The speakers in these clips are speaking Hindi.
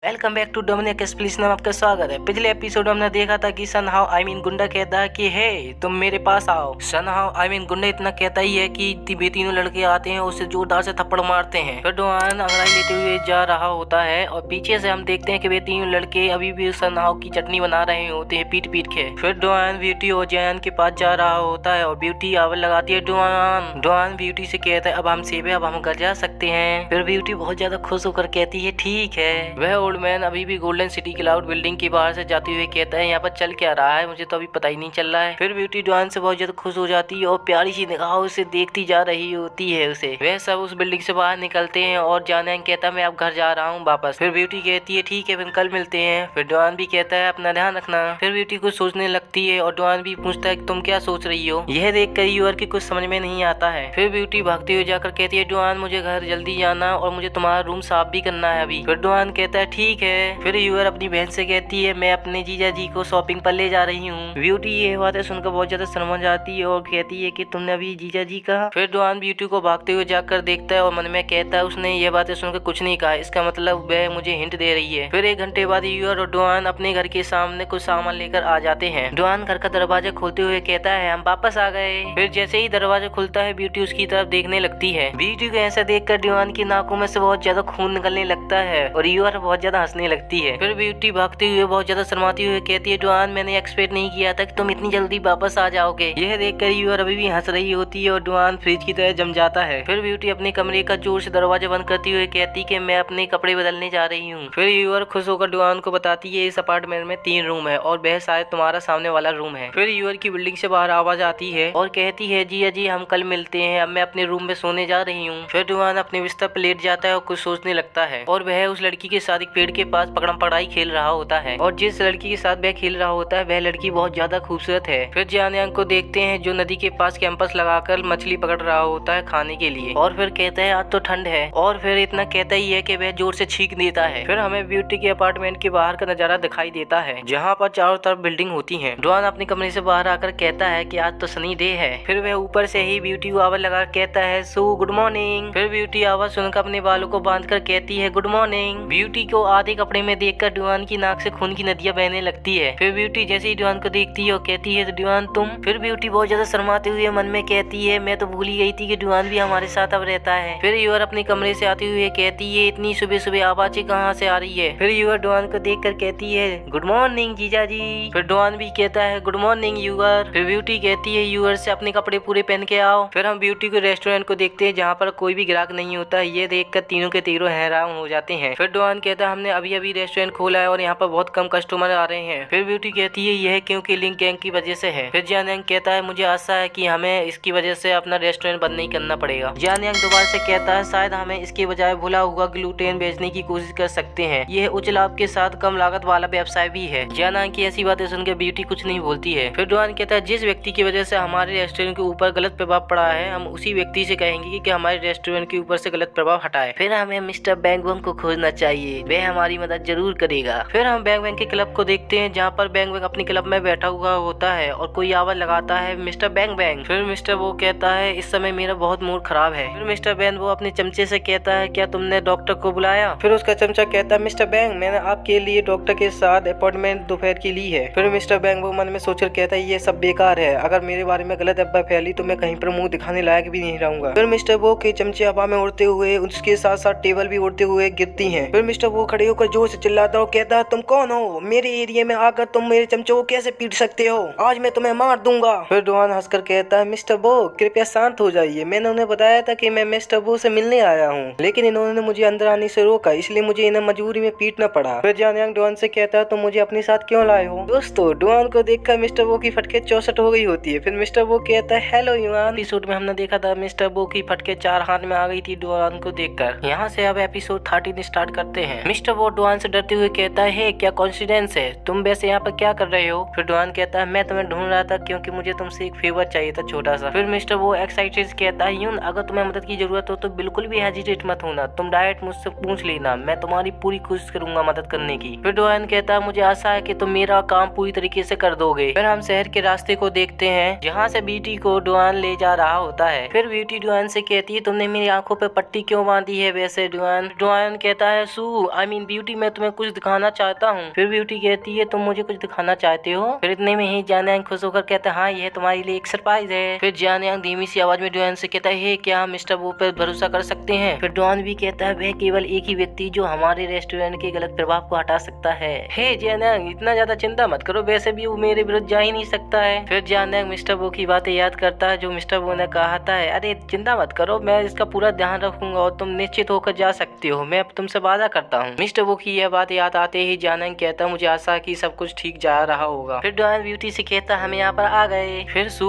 Welcome back to Dominic explanation में आपका स्वागत है। पिछले एपिसोड में हमने देखा था कि सनहाउ गुंडा कहता है कि हे तुम मेरे पास आओ। सनहाउ गुंडा इतना कहता ही है कि वे तीनों लड़के आते हैं, उसे जोरदार से थप्पड़ मारते हैं। फिर डोआन अंगड़ाई लेते हुए जा रहा होता है और पीछे से हम देखते हैं कि वे तीनों लड़के अभी भी सनहाउ की चटनी बना रहे होते हैं पीट पीट के। फिर डोआन ब्यूटी और जैन के पास जा रहा होता है और ब्यूटी आवाज लगाती है डोआन ब्यूटी से कहता है अब हम सेव है, अब हम घर जा सकते हैं। फिर ब्यूटी बहुत ज्यादा खुश होकर कहती है ठीक है। वह ओल्ड मैन अभी भी गोल्डन सिटी क्लाउड बिल्डिंग के बाहर से जाते हुए कहता है यहाँ पर चल क्या रहा है, मुझे तो अभी पता ही नहीं चल रहा है। फिर ब्यूटी डोआन से बहुत ज्यादा खुश हो जाती है और प्यारी सी निगाहों से देखती जा रही होती है उसे। वह सब उस बिल्डिंग से बाहर निकलते हैं और जान कहता है मैं अब घर जा रहा हूँ वापस। फिर ब्यूटी कहती है ठीक है फिर कल मिलते हैं। फिर डोआन भी कहता है अपना ध्यान रखना। फिर ब्यूटी कुछ सोचने लगती है और डोआन भी पूछता है तुम क्या सोच रही हो। यह देख कर यूर की कुछ समझ में नहीं आता है। फिर ब्यूटी भागते हुए जाकर कहती है डोआन मुझे घर जल्दी जाना और मुझे तुम्हारा रूम साफ भी करना है अभी। फिर डोआन कहता है ठीक है। फिर यूर अपनी बहन से कहती है मैं अपने जीजा जी को शॉपिंग पर ले जा रही हूँ। ब्यूटी ये बातें सुनकर बहुत ज्यादा शर्मा जाती है और कहती है कि तुमने अभी जीजा जी कहा। फिर डोआन ब्यूटी को भागते हुए जाकर देखता है और मन में कहता है उसने ये बातें सुनकर कुछ नहीं कहा, इसका मतलब वह मुझे हिंट दे रही है। फिर 1 घंटे बाद यूर और डोआन अपने घर के सामने कुछ सामान लेकर आ जाते हैं। डोआन घर का दरवाजा खोलते हुए कहता है हम वापस आ गए। फिर जैसे ही दरवाजा खुलता है ब्यूटी उसकी तरफ देखने लगती है। ब्यूटी को ऐसा देखकर डोआन की नाकों में से बहुत ज्यादा खून निकलने लगता है और यूर बहुत ज्यादा हंसने लगती है। फिर ब्यूटी भागते हुए बहुत ज्यादा शर्माती हुए कहती है डोआन मैंने एक्सपेक्ट नहीं किया था कि तुम इतनी जल्दी वापस आ जाओगे। यह देखकर यूर अभी भी हंस रही होती है और डोआन फ्रिज की तरह जम जाता है। फिर ब्यूटी अपने कमरे का जोर से दरवाजा बंद करती हुए कहती कि मैं अपने कपड़े बदलने जा रही हूँ। फिर यूर खुश होकर डोआन को बताती है इस अपार्टमेंट में 3 रूम है और वह शायद तुम्हारा सामने वाला रूम है। फिर यूर की बिल्डिंग से बाहर आवाज आती है और कहती है जी जी हम कल मिलते हैं, अब मैं अपने रूम में सोने जा रही हूँ। फिर डोआन अपने बिस्तर पर लेट जाता है और कुछ सोचने लगता है और वह उस लड़की के साथ एक पेड़ के पास पकड़म पकड़ाई खेल रहा होता है और जिस लड़की के साथ वह खेल रहा होता है वह लड़की बहुत ज्यादा खूबसूरत है। फिर जियान को देखते हैं जो नदी के पास कैंपस लगाकर मछली पकड़ रहा होता है खाने के लिए और फिर कहता है आज तो ठंड है और फिर इतना कहता ही है कि वह जोर से छींक देता है। फिर हमें ब्यूटी के अपार्टमेंट के बाहर का नजारा दिखाई देता है जहाँ पर चारों तरफ बिल्डिंग होती है। डोआन अपने कमरे से बाहर आकर कहता है कि आज तो सनी डे है। फिर वह ऊपर से ही ब्यूटी को आवाज लगा कहता है सो गुड मॉर्निंग। फिर ब्यूटी आवाज सुनकर अपने बालों को बांधकर कहती है गुड मॉर्निंग। ब्यूटी को आधे कपड़े में देखकर डोआन की नाक से खून की नदियां बहने लगती है। फिर ब्यूटी जैसे ही डोआन को देखती है और कहती है डोआन तुम। फिर ब्यूटी बहुत ज्यादा शर्माते हुए मन में कहती है मैं तो भूल ही गई थी कि डोआन भी हमारे साथ अब रहता है। फिर यूर अपने कमरे से आते हुए कहती है इतनी सुबह सुबह आवाजें कहाँ से आ रही है। फिर यूर डोआन को देखकर कहती है गुड मॉर्निंग जीजा जी। फिर डोआन भी कहता है गुड मॉर्निंग यूर। फिर ब्यूटी कहती है यूर से अपने कपड़े पूरे पहन के आओ। फिर हम ब्यूटी को रेस्टोरेंट को देखते हैं जहाँ पर कोई भी ग्राहक नहीं होता। ये देखकर तीनों के तीनों हैरान हो जाते हैं। फिर डोआन कहता है हमने अभी अभी रेस्टोरेंट खोला है और यहाँ पर बहुत कम कस्टमर आ रहे हैं। फिर ब्यूटी कहती है यह क्योंकि लिंक गैंग की वजह से है। फिर जियान कहता है मुझे आशा है कि हमें इसकी वजह से अपना रेस्टोरेंट बंद नहीं करना पड़ेगा। जियान दोबारा से कहता है शायद हमें इसके बजाय भुला हुआ ग्लूटेन बेचने की कोशिश कर सकते हैं, यह उच्च लाभ के साथ कम लागत वाला व्यवसाय भी है। जियान की ऐसी बातें सुनकर ब्यूटी कुछ नहीं बोलती है। फिर डोआन कहता है जिस व्यक्ति की वजह से हमारे रेस्टोरेंट के ऊपर गलत प्रभाव पड़ा है हम उसी व्यक्ति से कहेंगे कि हमारे रेस्टोरेंट के ऊपर से गलत प्रभाव हटाए। फिर हमें मिस्टर बैंगबंग को खोजना चाहिए, वह हमारी मदद जरूर करेगा। फिर हम बैंगबंग के क्लब को देखते हैं जहाँ पर बैंगबंग अपने क्लब में बैठा हुआ होता है और कोई आवाज लगाता है मिस्टर बैंगबंग। फिर मिस्टर वो कहता है इस समय मेरा बहुत मूड खराब है। फिर मिस्टर बैंग वो अपने चमचे से कहता है क्या तुमने डॉक्टर को बुलाया। फिर उसका चमचा कहता है मिस्टर बैंग मैंने आपके लिए डॉक्टर के साथ अपॉइंटमेंट दोपहर की ली है। फिर मिस्टर बैंग वो मन में सोचकर कहता है ये सब बेकार है, अगर मेरे बारे में गलत अफवाह फैली तो मैं कहीं पर मुंह दिखाने लायक भी नहीं रहूंगा। फिर मिस्टर वो के चमचे हवा में उड़ते हुए उसके साथ साथ टेबल भी उड़ते हुए गिरती है। फिर मिस्टर वो खड़े होकर जोर से चिल्लाता और कहता है तुम कौन हो, मेरे एरिया में आकर तुम मेरे चमचे को कैसे पीट सकते हो, आज मैं तुम्हें मार दूंगा। फिर डोआन हंसकर कहता है मिस्टर बो कृपया शांत हो जाइए, मैंने उन्हें बताया था कि मैं मिस्टर बो से मिलने आया हूँ लेकिन इन्होंने मुझे अंदर आने से रोका इसलिए मुझे इन्हें मजबूरी में पीटना पड़ा। फिर जियान डोआन से कहता है तुम मुझे अपने साथ क्यों लाए हो। दोस्तों डोआन को देखकर मिस्टर बो की फटके 64 हो गई होती है। फिर मिस्टर बो कहता है हेलो युआन। एपिसोड में हमने देखा था मिस्टर बो की फटके 4 हाथ में आ गई थी डोआन को देखकर। यहाँ से अब एपिसोड 13 स्टार्ट करते हैं। मिस्टर बो डोआन से डरते हुए कहता है क्या कॉन्फिडेंस है, तुम वैसे यहाँ पर क्या कर रहे हो। फिर डोआन कहता है मैं तुम्हें ढूंढ रहा था क्योंकि मुझे तुमसे एक फेवर चाहिए था छोटा सा। फिर मिस्टर वो एक्साइटेड कहता है यून अगर तुम्हें मदद की जरूरत हो तो बिल्कुल भी हेजिटेट मत होना, तुम डायरेक्ट मुझसे पूछ लेना, मैं तुम्हारी पूरी कोशिश करूंगा मदद करने की। फिर डोआन कहता है मुझे आशा है कि तुम मेरा काम पूरी तरीके से कर दोगे। फिर हम शहर के रास्ते को देखते हैं जहाँ से ब्यूटी को डोआन ले जा रहा होता है। फिर ब्यूटी डोआन से कहती है तुमने मेरी आंखों पे पट्टी क्यों बांधी है। वैसे डोआन कहता है सू मीन ब्यूटी मैं तुम्हें कुछ दिखाना चाहता हूँ। फिर ब्यूटी कहती है तुम मुझे कुछ दिखाना चाहते हो। फिर इतने में ही जान खुश होकर कहता है हाँ यह तुम्हारे लिए एक सरप्राइज है। फिर जान धीमी सी आवाज में डुआन से कहता है क्या हम मिस्टर वो पर भरोसा कर सकते हैं। फिर डुआन भी कहता है वह केवल एक ही व्यक्ति जो हमारे रेस्टोरेंट के गलत प्रभाव को हटा सकता है। हे जान इतना ज्यादा चिंता मत करो, वैसे भी वो मेरे विरुद्ध जा ही नहीं सकता है। फिर जान मिस्टर वो की बातें याद करता है जो मिस्टर वो ने कहा था। अरे चिंता मत करो, मैं इसका पूरा ध्यान रखूंगा और तुम निश्चित होकर जा सकते हो, मैं अब तुमसे वादा करता हूँ। मिस्टर वो की यह बात याद आते ही जान कहता मुझे आशा की सब कुछ ठीक जा रहा होगा। फिर डुआन ब्यूटी से कहता हम यहाँ पर आ गए। फिर सू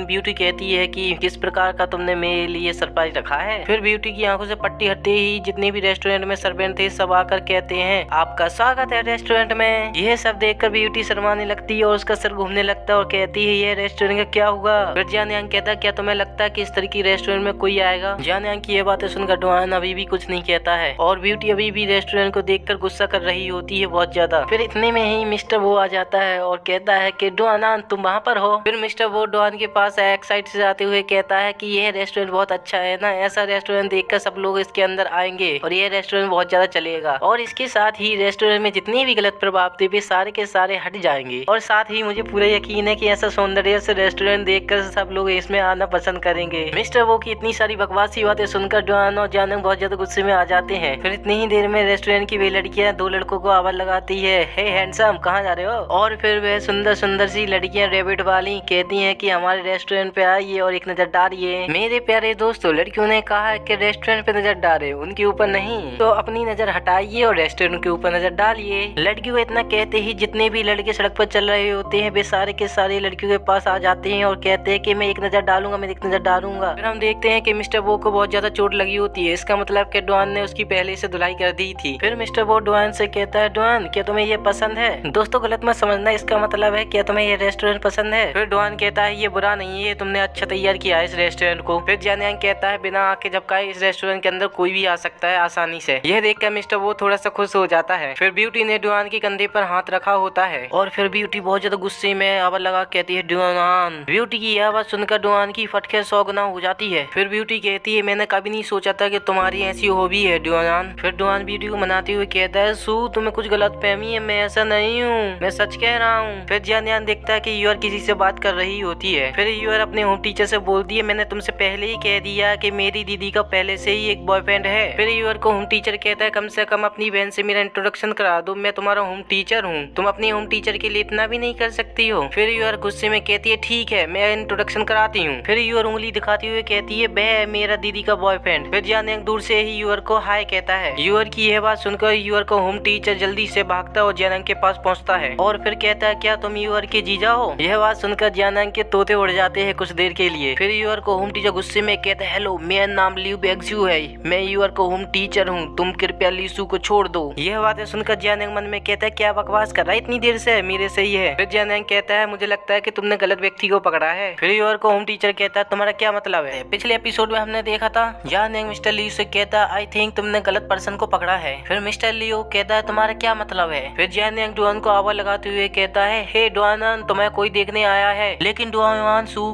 ब्यूटी कहती है कि किस प्रकार का तुमने मेरे लिए सरप्राइज रखा है। फिर ब्यूटी की आंखों से पट्टी हटते ही जितने भी रेस्टोरेंट में सर्वेंट थे सब आकर कहते हैं आपका स्वागत है रेस्टोरेंट में। यह सब देखकर ब्यूटी शर्माने लगती है और उसका सर घूमने लगता है और कहती है यह रेस्टोरेंट का क्या हुआ। फिर जान कहता क्या तुम्हें लगता है कि इस तरह की रेस्टोरेंट में कोई आएगा। जान की यह बातें सुनकर डुआन अभी भी कुछ नहीं कहता है और ब्यूटी अभी भी रेस्टोरेंट को देखकर गुस्सा कर रही होती है बहुत ज्यादा। फिर इतने में ही मिस्टर वो आ जाता है और कहता है कि डुआन तुम वहाँ पर हो। फिर मिस्टर वो डुआन के पास एक्साइट से जाते हुए कहता है कि यह रेस्टोरेंट बहुत अच्छा है ना, ऐसा रेस्टोरेंट देखकर सब लोग इसके अंदर आएंगे और यह रेस्टोरेंट बहुत ज्यादा चलेगा और इसके साथ ही रेस्टोरेंट में जितने भी गलत प्रभाव थे वे सारे के सारे हट जाएंगे और साथ ही मुझे पूरा यकीन है कि ऐसा सौंदर्य से रेस्टोरेंट देखकर सब लोग इसमें आना पसंद करेंगे। मिस्टर वो की इतनी सारी बकवासी बातें सुनकर डुआन और जान बहुत ज्यादा गुस्से में आ जाते हैं। फिर इतनी ही देर में रेस्टोरेंट की वे लड़कियां दो लड़कों को आवाज लगाती है हे हैंडसम कहाँ जा रहे हो। और फिर वे सुंदर सुंदर सी लड़कियां रेबिट वाली कहती है कि हमारे रेस्टोरेंट पे आइए और एक नजर डालिए। मेरे प्यारे दोस्तों लड़कियों ने कहा है कि रेस्टोरेंट पे नजर डाले उनके ऊपर नहीं, तो अपनी नजर हटाइए और रेस्टोरेंट के ऊपर नजर डालिए। लड़कियों को इतना कहते ही जितने भी लड़के सड़क पर चल रहे होते हैं वे सारे के सारे लड़कियों के पास आ जाते हैं और कहते हैं कि मैं एक नजर डालूंगा, मैं एक नजर डालूंगा। फिर हम देखते हैं कि मिस्टर वो को बहुत ज्यादा चोट लगी होती है, इसका मतलब कि डुआन ने उसकी पहले से धुलाई कर दी थी। फिर मिस्टर वो डुआन से कहता है डुआन क्या तुम्हें ये पसंद है। दोस्तों गलत मत समझना, इसका मतलब है क्या तुम्हें ये रेस्टोरेंट पसंद है। फिर डुआन कहता है ये बुरा नहीं है, तुमने अच्छा तैयार किया है इस रेस्टोरेंट को। फिर जान कहता है बिना आके झपकाए इस रेस्टोरेंट के अंदर कोई भी आ सकता है आसानी से। यह देखकर मिस्टर वो थोड़ा सा खुश हो जाता है। फिर ब्यूटी ने डुआन के कंधे पर हाथ रखा होता है और फिर ब्यूटी बहुत ज्यादा गुस्से में आवाज लगा कहती है डुआन। ब्यूटी की यह आवाज सुनकर डुआन की फटके 100 गुना हो जाती है। फिर ब्यूटी कहती है मैंने कभी नहीं सोचा था कि तुम्हारी ऐसी हॉबी है डुआन। फिर डुआन ब्यूटी को मनाते हुए कहता है सू तुम्हें कुछ गलत फहमी है, मैं ऐसा नहीं हूँ, मैं सच कह रहा हूँ। फिर जान देखता है कि यूर किसी से बात कर रही होती है। फिर यूर अपने होम टीचर से बोलती है मैंने तुमसे पहले ही कह दिया कि मेरी दीदी का पहले से ही एक बॉयफ्रेंड है। फिर यूर को होम टीचर कहता है कम से कम अपनी बहन से मेरा इंट्रोडक्शन करा दो, मैं तुम्हारा होम टीचर हूँ, तुम अपनी होम टीचर के लिए इतना भी नहीं कर सकती हो। फिर यूर गुस्से में कहती है ठीक है मैं इंट्रोडक्शन कराती हूँ। फिर यूर उंगली दिखाती हुए कहती है वह मेरा दीदी का बॉयफ्रेंड। फिर जान दूर से ही यूर को हाय कहता है। यूर की यह बात सुनकर यूर को होम टीचर जल्दी से भागता और जानंग के पास पहुँचता है और फिर कहता है क्या तुम यूर के जीजा हो। यह बात सुनकर जानंग के तोते उड़ जाते हैं कुछ देर के लिए। फिर यूर को होम टीचर गुस्से में कहता है हेलो मेरा नाम लियू बेक्सू है, मैं यूर को होम टीचर हूँ, तुम कृपया लीसू को छोड़ दो। यह बातें सुनकर जानंग मन में कहता है क्या बकवास कर रहा है इतनी देर से, मेरे सही है। फिर जानंग कहता है मुझे लगता है कि तुमने गलत व्यक्ति को पकड़ा है। फिर यूर को होम टीचर कहता है तुम्हारा क्या मतलब है। पिछले एपिसोड में हमने देखा था जानंग मिस्टर लियू से कहता आई थिंक तुमने गलत पर्सन को पकड़ा है। फिर मिस्टर लियू कहता है तुम्हारा क्या मतलब है। फिर जानंग डुआन को आवाज लगाते हुए कहता है हे डुआन तुम्हें कोई देखने आया है। लेकिन डुआन सू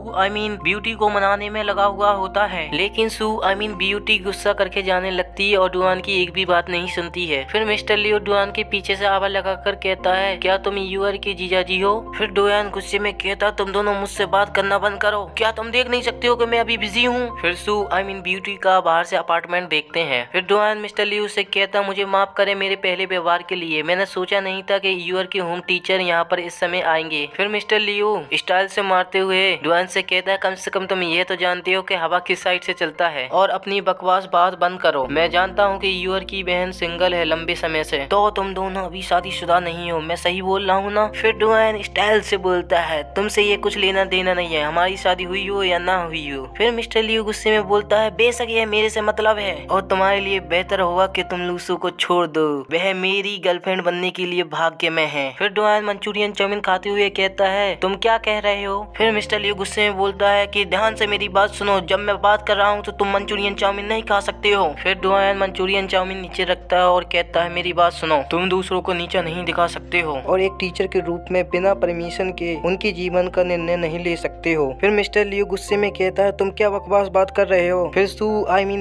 ब्यूटी को मनाने में लगा हुआ होता है, लेकिन सू ब्यूटी गुस्सा करके जाने लगती है और डुआन की एक भी बात नहीं सुनती है। फिर मिस्टर लियो डुआन के पीछे से आवाज लगाकर कहता है क्या तुम यूर के जीजाजी हो। फिर डुआन गुस्से में कहता तुम दोनों मुझसे बात करना बंद करो, क्या तुम देख नहीं सकते हो कि मैं अभी बिजी हूँ। फिर सू ब्यूटी का बाहर से अपार्टमेंट देखते हैं। फिर डुआन मिस्टर लियो से कहता मुझे माफ करे मेरे पहले व्यवहार के लिए, मैंने सोचा नहीं था कि यूर के होम टीचर यहाँ पर इस समय आएंगे। फिर मिस्टर लियो स्टाइल से मारते हुए डुआन से कहता है कम से कम तुम ये तो जानते हो कि हवा किस साइड से चलता है और अपनी बकवास बात बंद करो। मैं जानता हूँ कि यूर की बहन सिंगल है लंबे समय से, तो तुम दोनों अभी शादीशुदा नहीं हो, मैं सही बोल रहा हूँ ना। फिर डुआन स्टाइल से बोलता है तुमसे ये कुछ लेना देना नहीं है, हमारी शादी हुई हो या ना हुई हो। फिर मिस्टर लियो गुस्से में बोलता है बेशक ये मेरे से मतलब है और तुम्हारे लिए बेहतर होगा कि तुम लूसू को छोड़ दो, वह मेरी गर्लफ्रेंड बनने के लिए भाग्य में है। फिर डुआन मंचूरियन चाउमीन खाते हुए कहता है तुम क्या कह रहे हो। फिर मिस्टर लियो गुस्से में बोलता है कि ध्यान से मेरी बात सुनो, जब मैं बात कर रहा हूँ तो तुम मंचूरियन चाउमीन नहीं खा सकते हो। फिर डुआन मंचूरियन चाउमीन नीचे रखता है और कहता है मेरी बात सुनो, तुम दूसरों को नीचा नहीं दिखा सकते हो और एक टीचर के रूप में बिना परमिशन के उनके जीवन का निर्णय नहीं ले सकते हो। फिर मिस्टर लियो गुस्से में कहता है तुम क्या बकवास बात कर रहे हो। फिर सू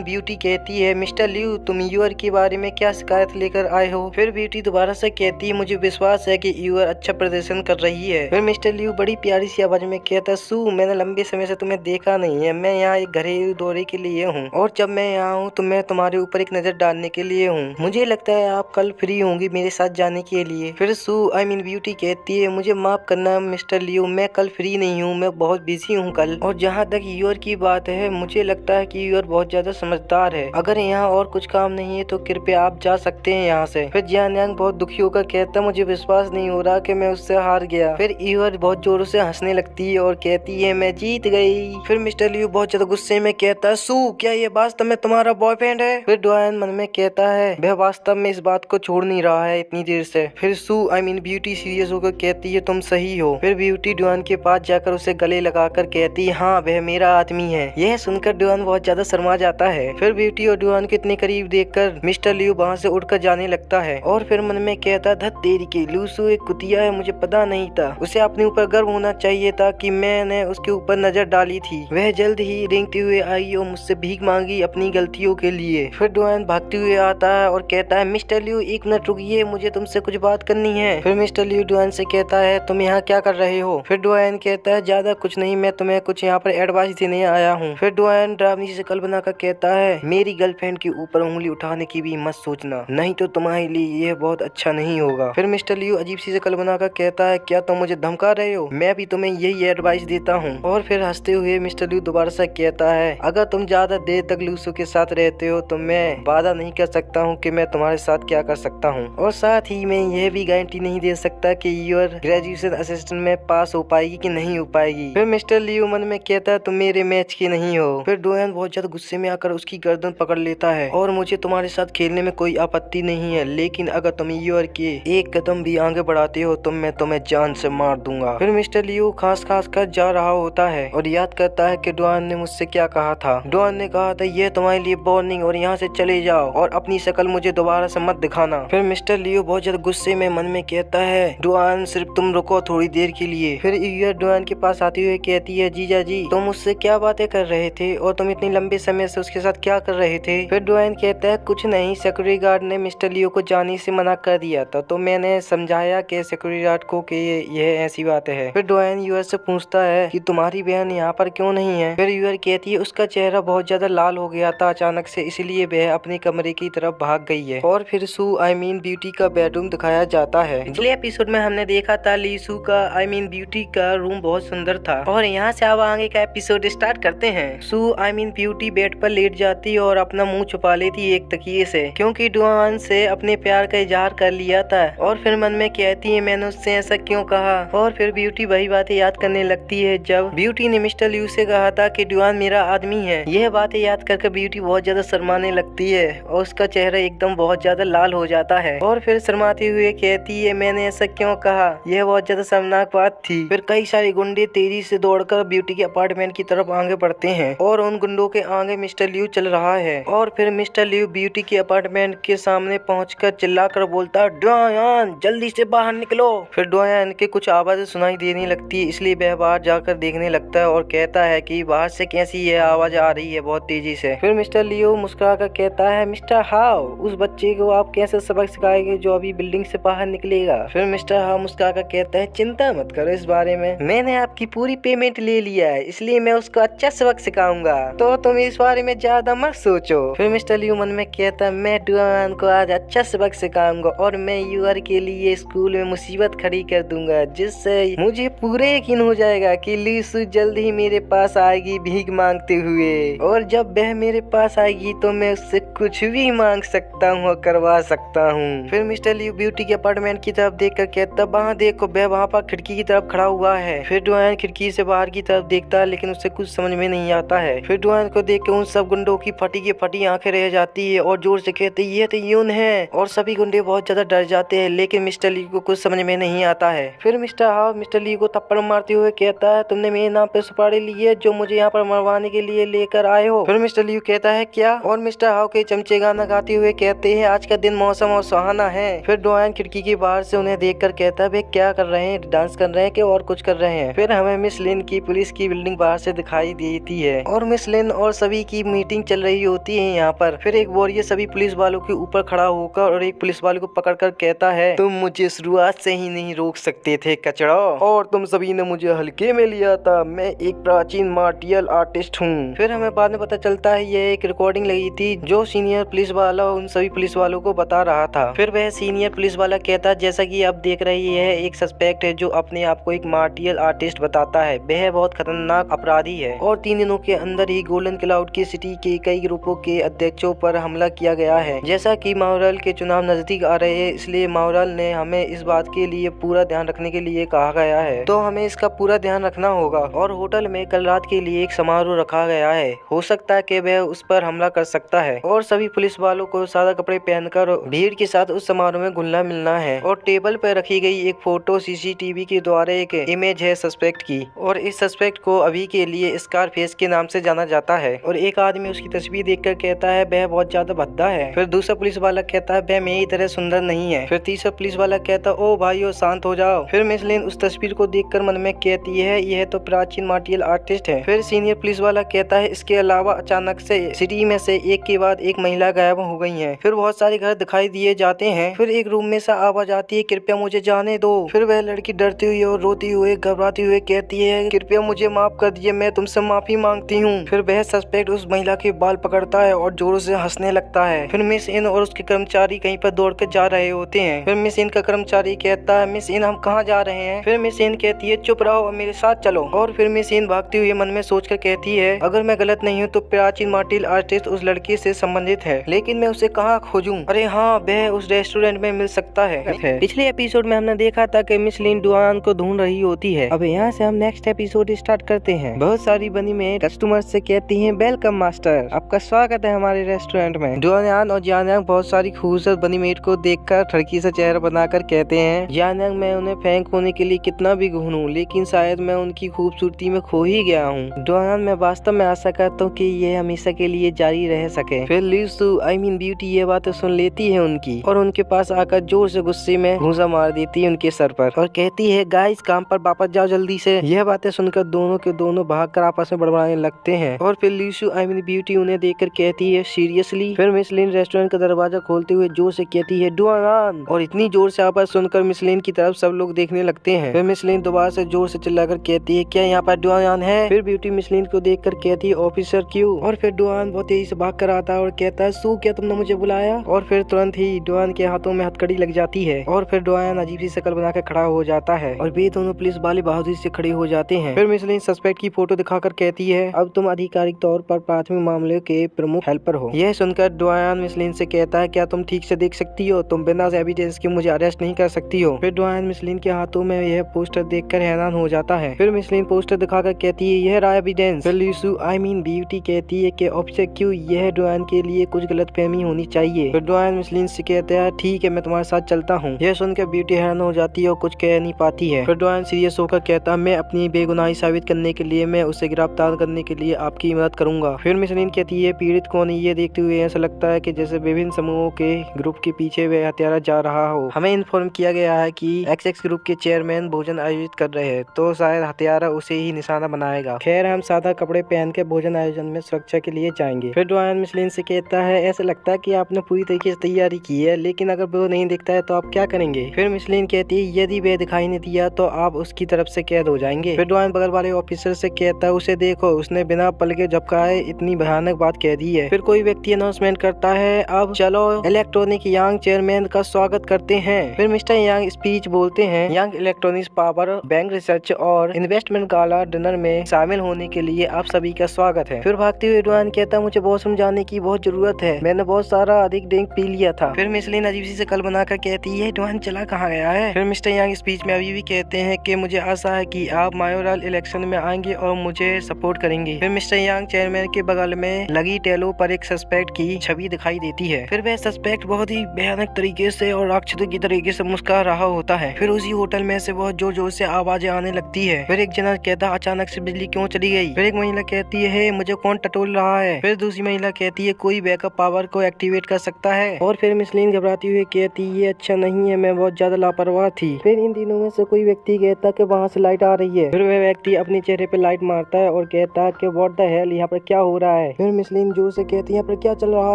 ब्यूटी कहती है मिस्टर लियो तुम यूर के बारे में क्या शिकायत लेकर आए हो? फिर ब्यूटी दोबारा से कहती है मुझे विश्वास है कि ईयर अच्छा प्रदर्शन कर रही है। फिर मिस्टर लियू बड़ी प्यारी सी आवाज में कहता सू मैंने लंबे समय से तुम्हें देखा नहीं है, मैं यहाँ एक घरेलू दौरे के लिए हूँ और जब मैं यहाँ हूँ तो मैं तुम्हारे ऊपर एक नजर डालने के लिए हूँ। मुझे लगता है आप कल फ्री होंगी मेरे साथ जाने के लिए। फिर सू ब्यूटी कहती है मुझे माफ करना मिस्टर लियू, मैं कल फ्री नहीं हूँ, मैं बहुत बिजी हूँ कल। और जहाँ तक यूर की बात है मुझे लगता है कि यूर बहुत ज्यादा समझदार है, अगर यहाँ और कुछ काम नहीं है तो कृपया आप जा सकते हैं यहाँ से। फिर जियान यांग बहुत दुखी होकर कहता मुझे विश्वास नहीं हो रहा कि मैं उससे हार गया। फिर यूर बहुत जोरों से हंसने लगती है और कहती है मैं जीत गई। फिर मिस्टर लियू बहुत ज्यादा गुस्से में कहता है सू क्या ये वास्तव में तुम्हारा बॉयफ्रेंड है? फिर डुआन मन में कहता है वह वास्तव में इस बात को छोड़ नहीं रहा है इतनी देर से। फिर सू ब्यूटी सीरियस होकर कहती है तुम सही हो। फिर ब्यूटी डुआन के पास जाकर उसे गले लगाकर कहती है हाँ वह मेरा आदमी है। यह सुनकर डुआन बहुत ज्यादा शर्मा जाता है। फिर ब्यूटी और डुआन को इतने करीब देखकर मिस्टर लियू वहाँ से उठकर जाने लगता है और फिर मन में कहता धत तेरी की लूसू एक कुतिया है, मुझे पता नहीं था, उसे अपने ऊपर गर्व होना चाहिए था कि मैंने उसके ऊपर नजर डाली थी। वह जल्द ही रेंगते हुए आई और मुझसे भीख मांगी अपनी गलतियों के लिए। फिर डुआन भागते हुए आता है और कहता है मिस्टर लियू एक मिनट रुकिए, मुझे तुमसे कुछ बात करनी है। फिर मिस्टर लियू डुआन से कहता है तुम यहाँ क्या कर रहे हो? फिर डुआन कहता है ज्यादा कुछ नहीं, मैं तुम्हें कुछ यहाँ पर एडवाइस देने आया हूँ। फिर डुआन डरावनी से शक्ल बनाकर कहता है मेरी गर्लफ्रेंड के ऊपर उंगली उठाने की भी मत सोचना, नहीं तो तुम्हारे लिए यह बहुत अच्छा नहीं होगा। फिर मिस्टर लियू अजीब सी शक्ल बनाकर कहता है क्या तुम मुझे धमका रहे हो? मैं भी तुम्हें यही एडवाइस देता हूँ। और फिर हंसते हुए मिस्टर लियू दोबारा से कहता है अगर तुम ज्यादा देर तक लूसू के साथ रहते हो तो मैं वादा नहीं कर सकता हूँ कि मैं तुम्हारे साथ क्या कर सकता हूँ, और साथ ही मैं यह भी गारंटी नहीं दे सकता कि यूर ग्रेजुएशन असिस्टेंट में पास हो पाएगी कि नहीं हो पाएगी। फिर मिस्टर लियू मन में कहता है तुम मेरे मैच के नहीं हो। फिर डुआन बहुत ज्यादा गुस्से में आकर उसकी गर्दन पकड़ लेता है और मुझे तुम्हारे साथ खेलने में कोई आपत्ति नहीं है, लेकिन अगर तुम यूर के एक कदम भी आगे बढ़ाते हो तो मैं तुम्हें जान से मार दूंगा। फिर मिस्टर लियू खास कर जा रहा होता है और याद करता है कि डुआन ने मुझसे क्या कहा था। डुआन ने कहा था यह तुम्हारे लिए वार्निंग और यहाँ से चले जाओ और अपनी शक्ल मुझे दोबारा से मत दिखाना। फिर मिस्टर लियू बहुत ज्यादा गुस्से में मन में कहता है डुआन सिर्फ तुम रुको थोड़ी देर के लिए। फिर यूर डुआन के पास आते हुए कहती है जीजा जी तुम मुझसे क्या बातें कर रहे थे और तुम इतनी लंबे समय से उसके साथ क्या कर रहे थे? फिर डुआन कहता है कुछ नहीं, सिक्योरिटी गार्ड ने मिस्टर लियू को जाने से मना कर दिया था तो मैंने समझाया कि सिक्योरिटी गार्ड को कि यह ऐसी बात है। फिर डुआन यूर से पूछता है कि तुम्हारी बहन यहाँ पर क्यों नहीं है? फिर यूर कहती है उसका चेहरा बहुत ज्यादा लाल हो गया था अचानक से, इसलिए वह अपने कमरे की तरफ भाग गई है। और फिर सू ब्यूटी का बेडरूम दिखाया जाता है। पिछले एपिसोड में हमने देखा था लीसू का ब्यूटी का रूम बहुत सुंदर था और यहाँ से अब आगे का एपिसोड स्टार्ट करते हैं। सू ब्यूटी बेड पर लेट जाती और अपना मुंह छुपा लेती एक तकिए से, क्योंकि डुआन से अपने प्यार का इजहार कर लिया था। और फिर मन में कहती है मैंने उससे ऐसा क्यों कहा। और फिर ब्यूटी वही बातें याद करने लगती है जब ब्यूटी ने मिस्टर लियू से कहा था कि डुआन मेरा आदमी है। यह बातें याद करके ब्यूटी बहुत ज्यादा शर्माने लगती है और उसका चेहरा एकदम बहुत ज्यादा लाल हो जाता है। और फिर शर्माते हुए कहती है मैंने ऐसा क्यों कहा, यह बहुत ज्यादा शर्मनाक बात थी। फिर कई सारे गुंडे तेजी से दौड़कर ब्यूटी के अपार्टमेंट की तरफ आगे बढ़ते हैं और उन गुंडों के आगे मिस्टर लियू चल रहा है। और फिर मिस्टर लियू ब्यूटी के अपार्टमेंट के सामने पहुंचकर चिल्लाकर बोलता डुआन जल्दी से बाहर निकलो। फिर डुआन के कुछ आवाजें सुनाई देने लगती है, इसलिए वह बाहर जाकर देखने लगता है और कहता है कि बाहर से कैसी यह आवाज आ रही है बहुत तेजी से। फिर मिस्टर लियू मुस्कुराकर कहता है मिस्टर हाउ उस बच्चे को आप कैसे सबक सिखाएंगे जो अभी बिल्डिंग से बाहर निकलेगा? फिर मिस्टर हाउ मुस्कुराकर कहता है चिंता मत करो इस बारे में, मैंने आपकी पूरी पेमेंट ले लिया है, इसलिए मैं उसको अच्छा सबक सिखाऊंगा, तो तुम इस बारे में ज्यादा मत सोचो। फिर मिस्टर लियू मन में कहता है मैं डुआन को आज अच्छा सबक सिखाऊंगा और मैं यूर के लिए स्कूल में मुसीबत खड़ी कर दूंगा, जिससे मुझे पूरे यकीन हो जाएगा कि लीसू जल्द ही मेरे पास आएगी भीख मांगते हुए, और जब वह मेरे पास आएगी तो मैं उससे कुछ भी मांग सकता हूँ और करवा सकता हूँ। फिर मिस्टर लियू ब्यूटी के अपार्टमेंट की तरफ देखकर कहता वहाँ देखो, वह वहाँ पर खिड़की की तरफ खड़ा हुआ है। फिर डुआन खिड़की से बाहर की तरफ देखता है लेकिन उसे कुछ समझ में नहीं आता है। फिर डुआन को देख के उन सब गुंडों की फटी की फटी आंखें रह जाती है और जोर से कहते ये तो यून है, और सभी गुंडे बहुत ज्यादा डर जाते हैं, लेकिन मिस्टर ली को कुछ समझ में नहीं आता है। फिर मिस्टर हाउ मिस्टर ली को थप्पड़ मारते हुए कहता है तुमने मेरे नाम पे सुपारी ली है जो मुझे यहाँ पर मरवाने के लिए लेकर आए हो? फिर मिस्टर ली कहता है क्या, और मिस्टर हाउ के चमचे गाना गाते हुए कहते हैं आज का दिन मौसम और सुहाना है। फिर डुआन खिड़की के बाहर से उन्हें देखकर कहता है वे क्या कर रहे हैं, डांस कर रहे हैं कि और कुछ कर रहे हैं? फिर हमें मिस लिन की पुलिस की बिल्डिंग बाहर से दिखाई देती है और मिस लिन और सभी की मीटिंग चल रही होती है यहाँ पर। फिर एक वॉरियर सभी पुलिस वालों के ऊपर खड़ा होकर और एक पुलिस वाले को पकड़कर कहता है, तुम मुझे शुरुआत से ही नहीं रोक सकते थे कचड़ा, और तुम सभी ने मुझे हल्के में लिया था। मैं एक प्राचीन मार्टियल आर्टिस्ट हूँ। फिर हमें बाद में पता चलता है यह एक रिकॉर्डिंग लगी थी जो सीनियर पुलिस वाला उन सभी पुलिस वालों को बता रहा था। फिर वह सीनियर पुलिस वाला कहता, जैसा कि आप देख रहे हैं यह एक सस्पेक्ट है जो अपने आप को एक मार्टियल आर्टिस्ट बताता है। वह बहुत खतरनाक अपराधी है और 3 दिनों के अंदर ही गोल्डन क्लाउड की सिटी के कई ग्रुपों के अध्यक्षों पर हमला किया गया है। जैसा कि माउरल के चुनाव नजदीक आ रहे हैं, इसलिए माउरल ने हमें इस बात के लिए पूरा ध्यान रखने के लिए कहा गया है, तो हमें इसका पूरा ध्यान रखना होगा। और होटल में कल रात के लिए एक समारोह रखा गया है, हो सकता है कि वह उस पर हमला कर सकता है और सभी पुलिस वालों को सादा कपड़े पहनकर भीड़ के साथ उस समारोह में घुलना मिलना है। और टेबल पर रखी गई एक फोटो सीसीटीवी के द्वारा एक इमेज है सस्पेक्ट की, और इस सस्पेक्ट को अभी के लिए स्कारफेस के नाम से जाना जाता है। और एक आदमी उसकी तस्वीर देखकर कहता है वह बहुत ज्यादा भद्दा है। फिर दूसरा पुलिस वाला कहता है वह मेरी तरह सुंदर नहीं है। फिर तीसरा पुलिस वाला कहता है ओ भाइयों शांत हो जाओ। फिर मिसलिन उस तस्वीर को देखकर मन में कहती है यह तो प्राचीन मार्टियल आर्टिस्ट है। फिर सीनियर पुलिस वाला कहता है इसके अलावा अचानक से सिटी में से एक के बाद एक महिला गायब हो गई है। फिर बहुत सारे घर दिखाई दिए जाते हैं। फिर एक रूम में से आवाज आती है कृपया मुझे जाने दो। फिर वह लड़की डरती हुई और रोती हुई घबराती हुई कहती है कृपया मुझे माफ कर दीजिए, मैं तुमसे माफी मांगती हूँ। फिर वह सस्पेक्ट उस महिला के बाल पकड़ता है और जोरों से हंसने लगता है। फिर मिस इन और उसके कर्मचारी कहीं पर दौड़ कर जा रहे होते हैं। फिर मिस इन का कर्मचारी कहता है मिस इन हम कहाँ जा रहे हैं। फिर मिस इन कहती है चुप रहो और मेरे साथ चलो। और फिर मिस इन भागती हुई मन में सोचकर कहती है अगर मैं गलत नहीं हूँ तो प्राचीन मार्टियल आर्टिस्ट उस लड़की से संबंधित है, लेकिन मैं उसे कहाँ खोजूं? अरे हाँ, वह उस रेस्टोरेंट में मिल सकता है। पिछले एपिसोड में हमने देखा था कि मिस लिन डुआन को ढूंढ रही होती है। अब यहाँ से हम नेक्स्ट एपिसोड स्टार्ट करते हैं। बहुत सारी बनी में कस्टमर से कहती हैं वेलकम मास्टर, आपका स्वागत है हमारे रेस्टोरेंट में। डुआन और जियानयांग बहुत सारी खूबसूरत बनी मेट को देखकर ठड़की से चेहरा बनाकर कहते हैं जियानयांग मैं उन्हें फेंक होने के लिए कितना भी ढूंढूं, लेकिन शायद मैं उनकी खूबसूरती में खो ही गया हूँ। डुआन मैं वास्तव में आशा करता हूँ कि ये हमेशा के लिए जारी रह सके। फिर लीसू आई मीन ब्यूटी ये बातें सुन लेती है उनकी और उनके पास आकर जोर से गुस्से में घूंसा मार देती है उनके सर पर और कहती है गाइस काम पर वापस जाओ जल्दी से। यह बातें सुनकर दोनों के दोनों भागकर आपस में बड़बड़ाने लगते हैं। और फिर लीसू आई मीन ब्यूटी उन्हें देखकर कहती है सीरियसली। फिर मिस लिन रेस्टोरेंट का दरवाजा खोलते हुए जोर से कहती है डुआन, और इतनी जोर से आवाज सुनकर मिस लिन की तरफ सब लोग देखने लगते हैं। फिर मिस लिन दोबारा से जोर से चिल्लाकर कहती है क्या यहाँ पर डुआन है? फिर ब्यूटी मिस लिन को देखकर कहती है ऑफिसर क्यों? और फिर डुआन बहुत तेजी से भाग कर आता है और कहता है सू क्या तुमने मुझे बुलाया? और फिर तुरंत ही डुआन के हाथों में हथकड़ी लग जाती है और फिर डुआन अजीब सी शक्ल बनाकर खड़ा हो जाता है और वे दोनों पुलिस वाले बहादुरी से खड़े हो जाते हैं। फिर मिस लिन सस्पेक्ट की फोटो दिखाकर कहती है अब तुम आधिकारिक तौर पर प्राथमिक मामले के प्रमुख हेल्पर हो। यह सुनकर डुआन मिस लिन से कहता है क्या तुम ठीक से देख सकती हो? तुम बिना एविडेंस के मुझे अरेस्ट नहीं कर सकती हो। फिर डुआन मिस लिन के हाथों में यह पोस्टर देखकर हैरान हो जाता है। फिर मिस लिन पोस्टर दिखाकर कहती है यह रहा एविडेंस। फिर लीसू आई मीन ब्यूटी कहती है कि ऑफिसर क्यों यह डुआन के लिए कुछ गलतफहमी होनी चाहिए। फिर डुआन मिस लिन से कहता है ठीक है मैं तुम्हारे साथ चलता हूँ। यह सुनकर ब्यूटी हैरान हो जाती है और कुछ कह नहीं पाती है। फिर डुआन सीरियस होकर कहता है मैं अपनी बेगुनाही साबित करने के लिए मैं उसे गिरफ्तार करने के लिए आपकी मदद करूंगा। फिर मिस लिन कहती है पीड़ित कौन है? ये देखते हुए ऐसा लगता है कि जैसे विभिन्न समूहों के ग्रुप के पीछे वह हत्यारा जा रहा हो। हमें इन्फॉर्म किया गया है कि एक्स ग्रुप के चेयरमैन भोजन आयोजित कर रहे हैं, तो शायद हत्यारा उसे ही निशाना बनाएगा। खैर हम सादा कपड़े पहन के भोजन आयोजन में सुरक्षा के लिए जाएंगे। फिर डुआन मिस लिन से कहता है ऐसा लगता है कि आपने पूरी तरीके से तैयारी की है, लेकिन अगर वो नहीं दिखता है तो आप क्या करेंगे? फिर मिस लिन कहती है यदि वह दिखाई नहीं दिया तो आप उसकी तरफ से कैद हो जाएंगे। फिर डुआन बगल वाले ऑफिसर से कहता है उसे देखो, उसने बिना पलके झपकाए इतनी भयानक बात कह दी है। फिर कोई व्यक्ति अनाउंसमेंट करता है अब चलो इलेक्ट्रॉनिक यांग चेयरमैन का स्वागत करते हैं। फिर मिस्टर यांग स्पीच बोलते हैं यांग इलेक्ट्रॉनिक्स पावर बैंक रिसर्च और इन्वेस्टमेंट गाला डिनर में शामिल होने के लिए आप सभी का स्वागत है। फिर भागते हुए डुआन कहता मुझे बहुत समझाने की बहुत जरूरत है, मैंने बहुत सारा अधिक ड्रिंक पी लिया था। फिर मिस लिन अजीब सी शक्ल बनाकर कहती है डुआन चला कहाँ गया है? फिर मिस्टर यांग स्पीच में अभी भी कहते हैं कि मुझे आशा है कि आप मायोरल इलेक्शन में आएंगे और मुझे सपोर्ट करेंगे। फिर मिस्टर यांग चेयरमैन के बगल में लगी टेलो पर एक सस्पेक्ट की छवि दिखाई देती है। फिर वह सस्पेक्ट बहुत ही भयानक तरीके से और राक्षसों की तरीके से मुस्कुरा रहा होता है। फिर उसी होटल में से बहुत जोर जोर से आवाजें आने लगती है। फिर एक जना कहता अचानक से बिजली क्यों चली गई? फिर एक महिला कहती है मुझे कौन टटोल रहा है? फिर दूसरी महिला कहती है कोई बैकअप पावर को एक्टिवेट कर सकता है। और फिर मिस लिन घबराती हुई कहती ये अच्छा नहीं है, मैं बहुत ज्यादा लापरवाह थी। फिर इन दिनों में से कोई व्यक्ति कहता कि वहाँ से लाइट आ रही है। फिर वह व्यक्ति अपने चेहरे पे लाइट मारता है और कहता है कि व्हाट द हेल यहाँ पर क्या हो रहा है? फिर मिस लिन जोर से कहती है यहाँ पर क्या चल रहा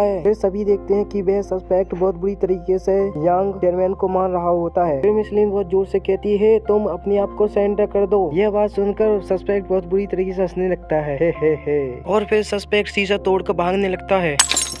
है? फिर सभी देखते हैं कि वह सस्पेक्ट बहुत बुरी तरीके से यंग चेयरमैन को मार रहा होता है। फिर मिशलिन बहुत जोर से कहती है तुम अपने आप को सरेंडर कर दो। यह बात सुनकर सस्पेक्ट बहुत बुरी तरीके से हंसने लगता है हे। और फिर सस्पेक्ट शीशा तोड़कर भागने लगता है।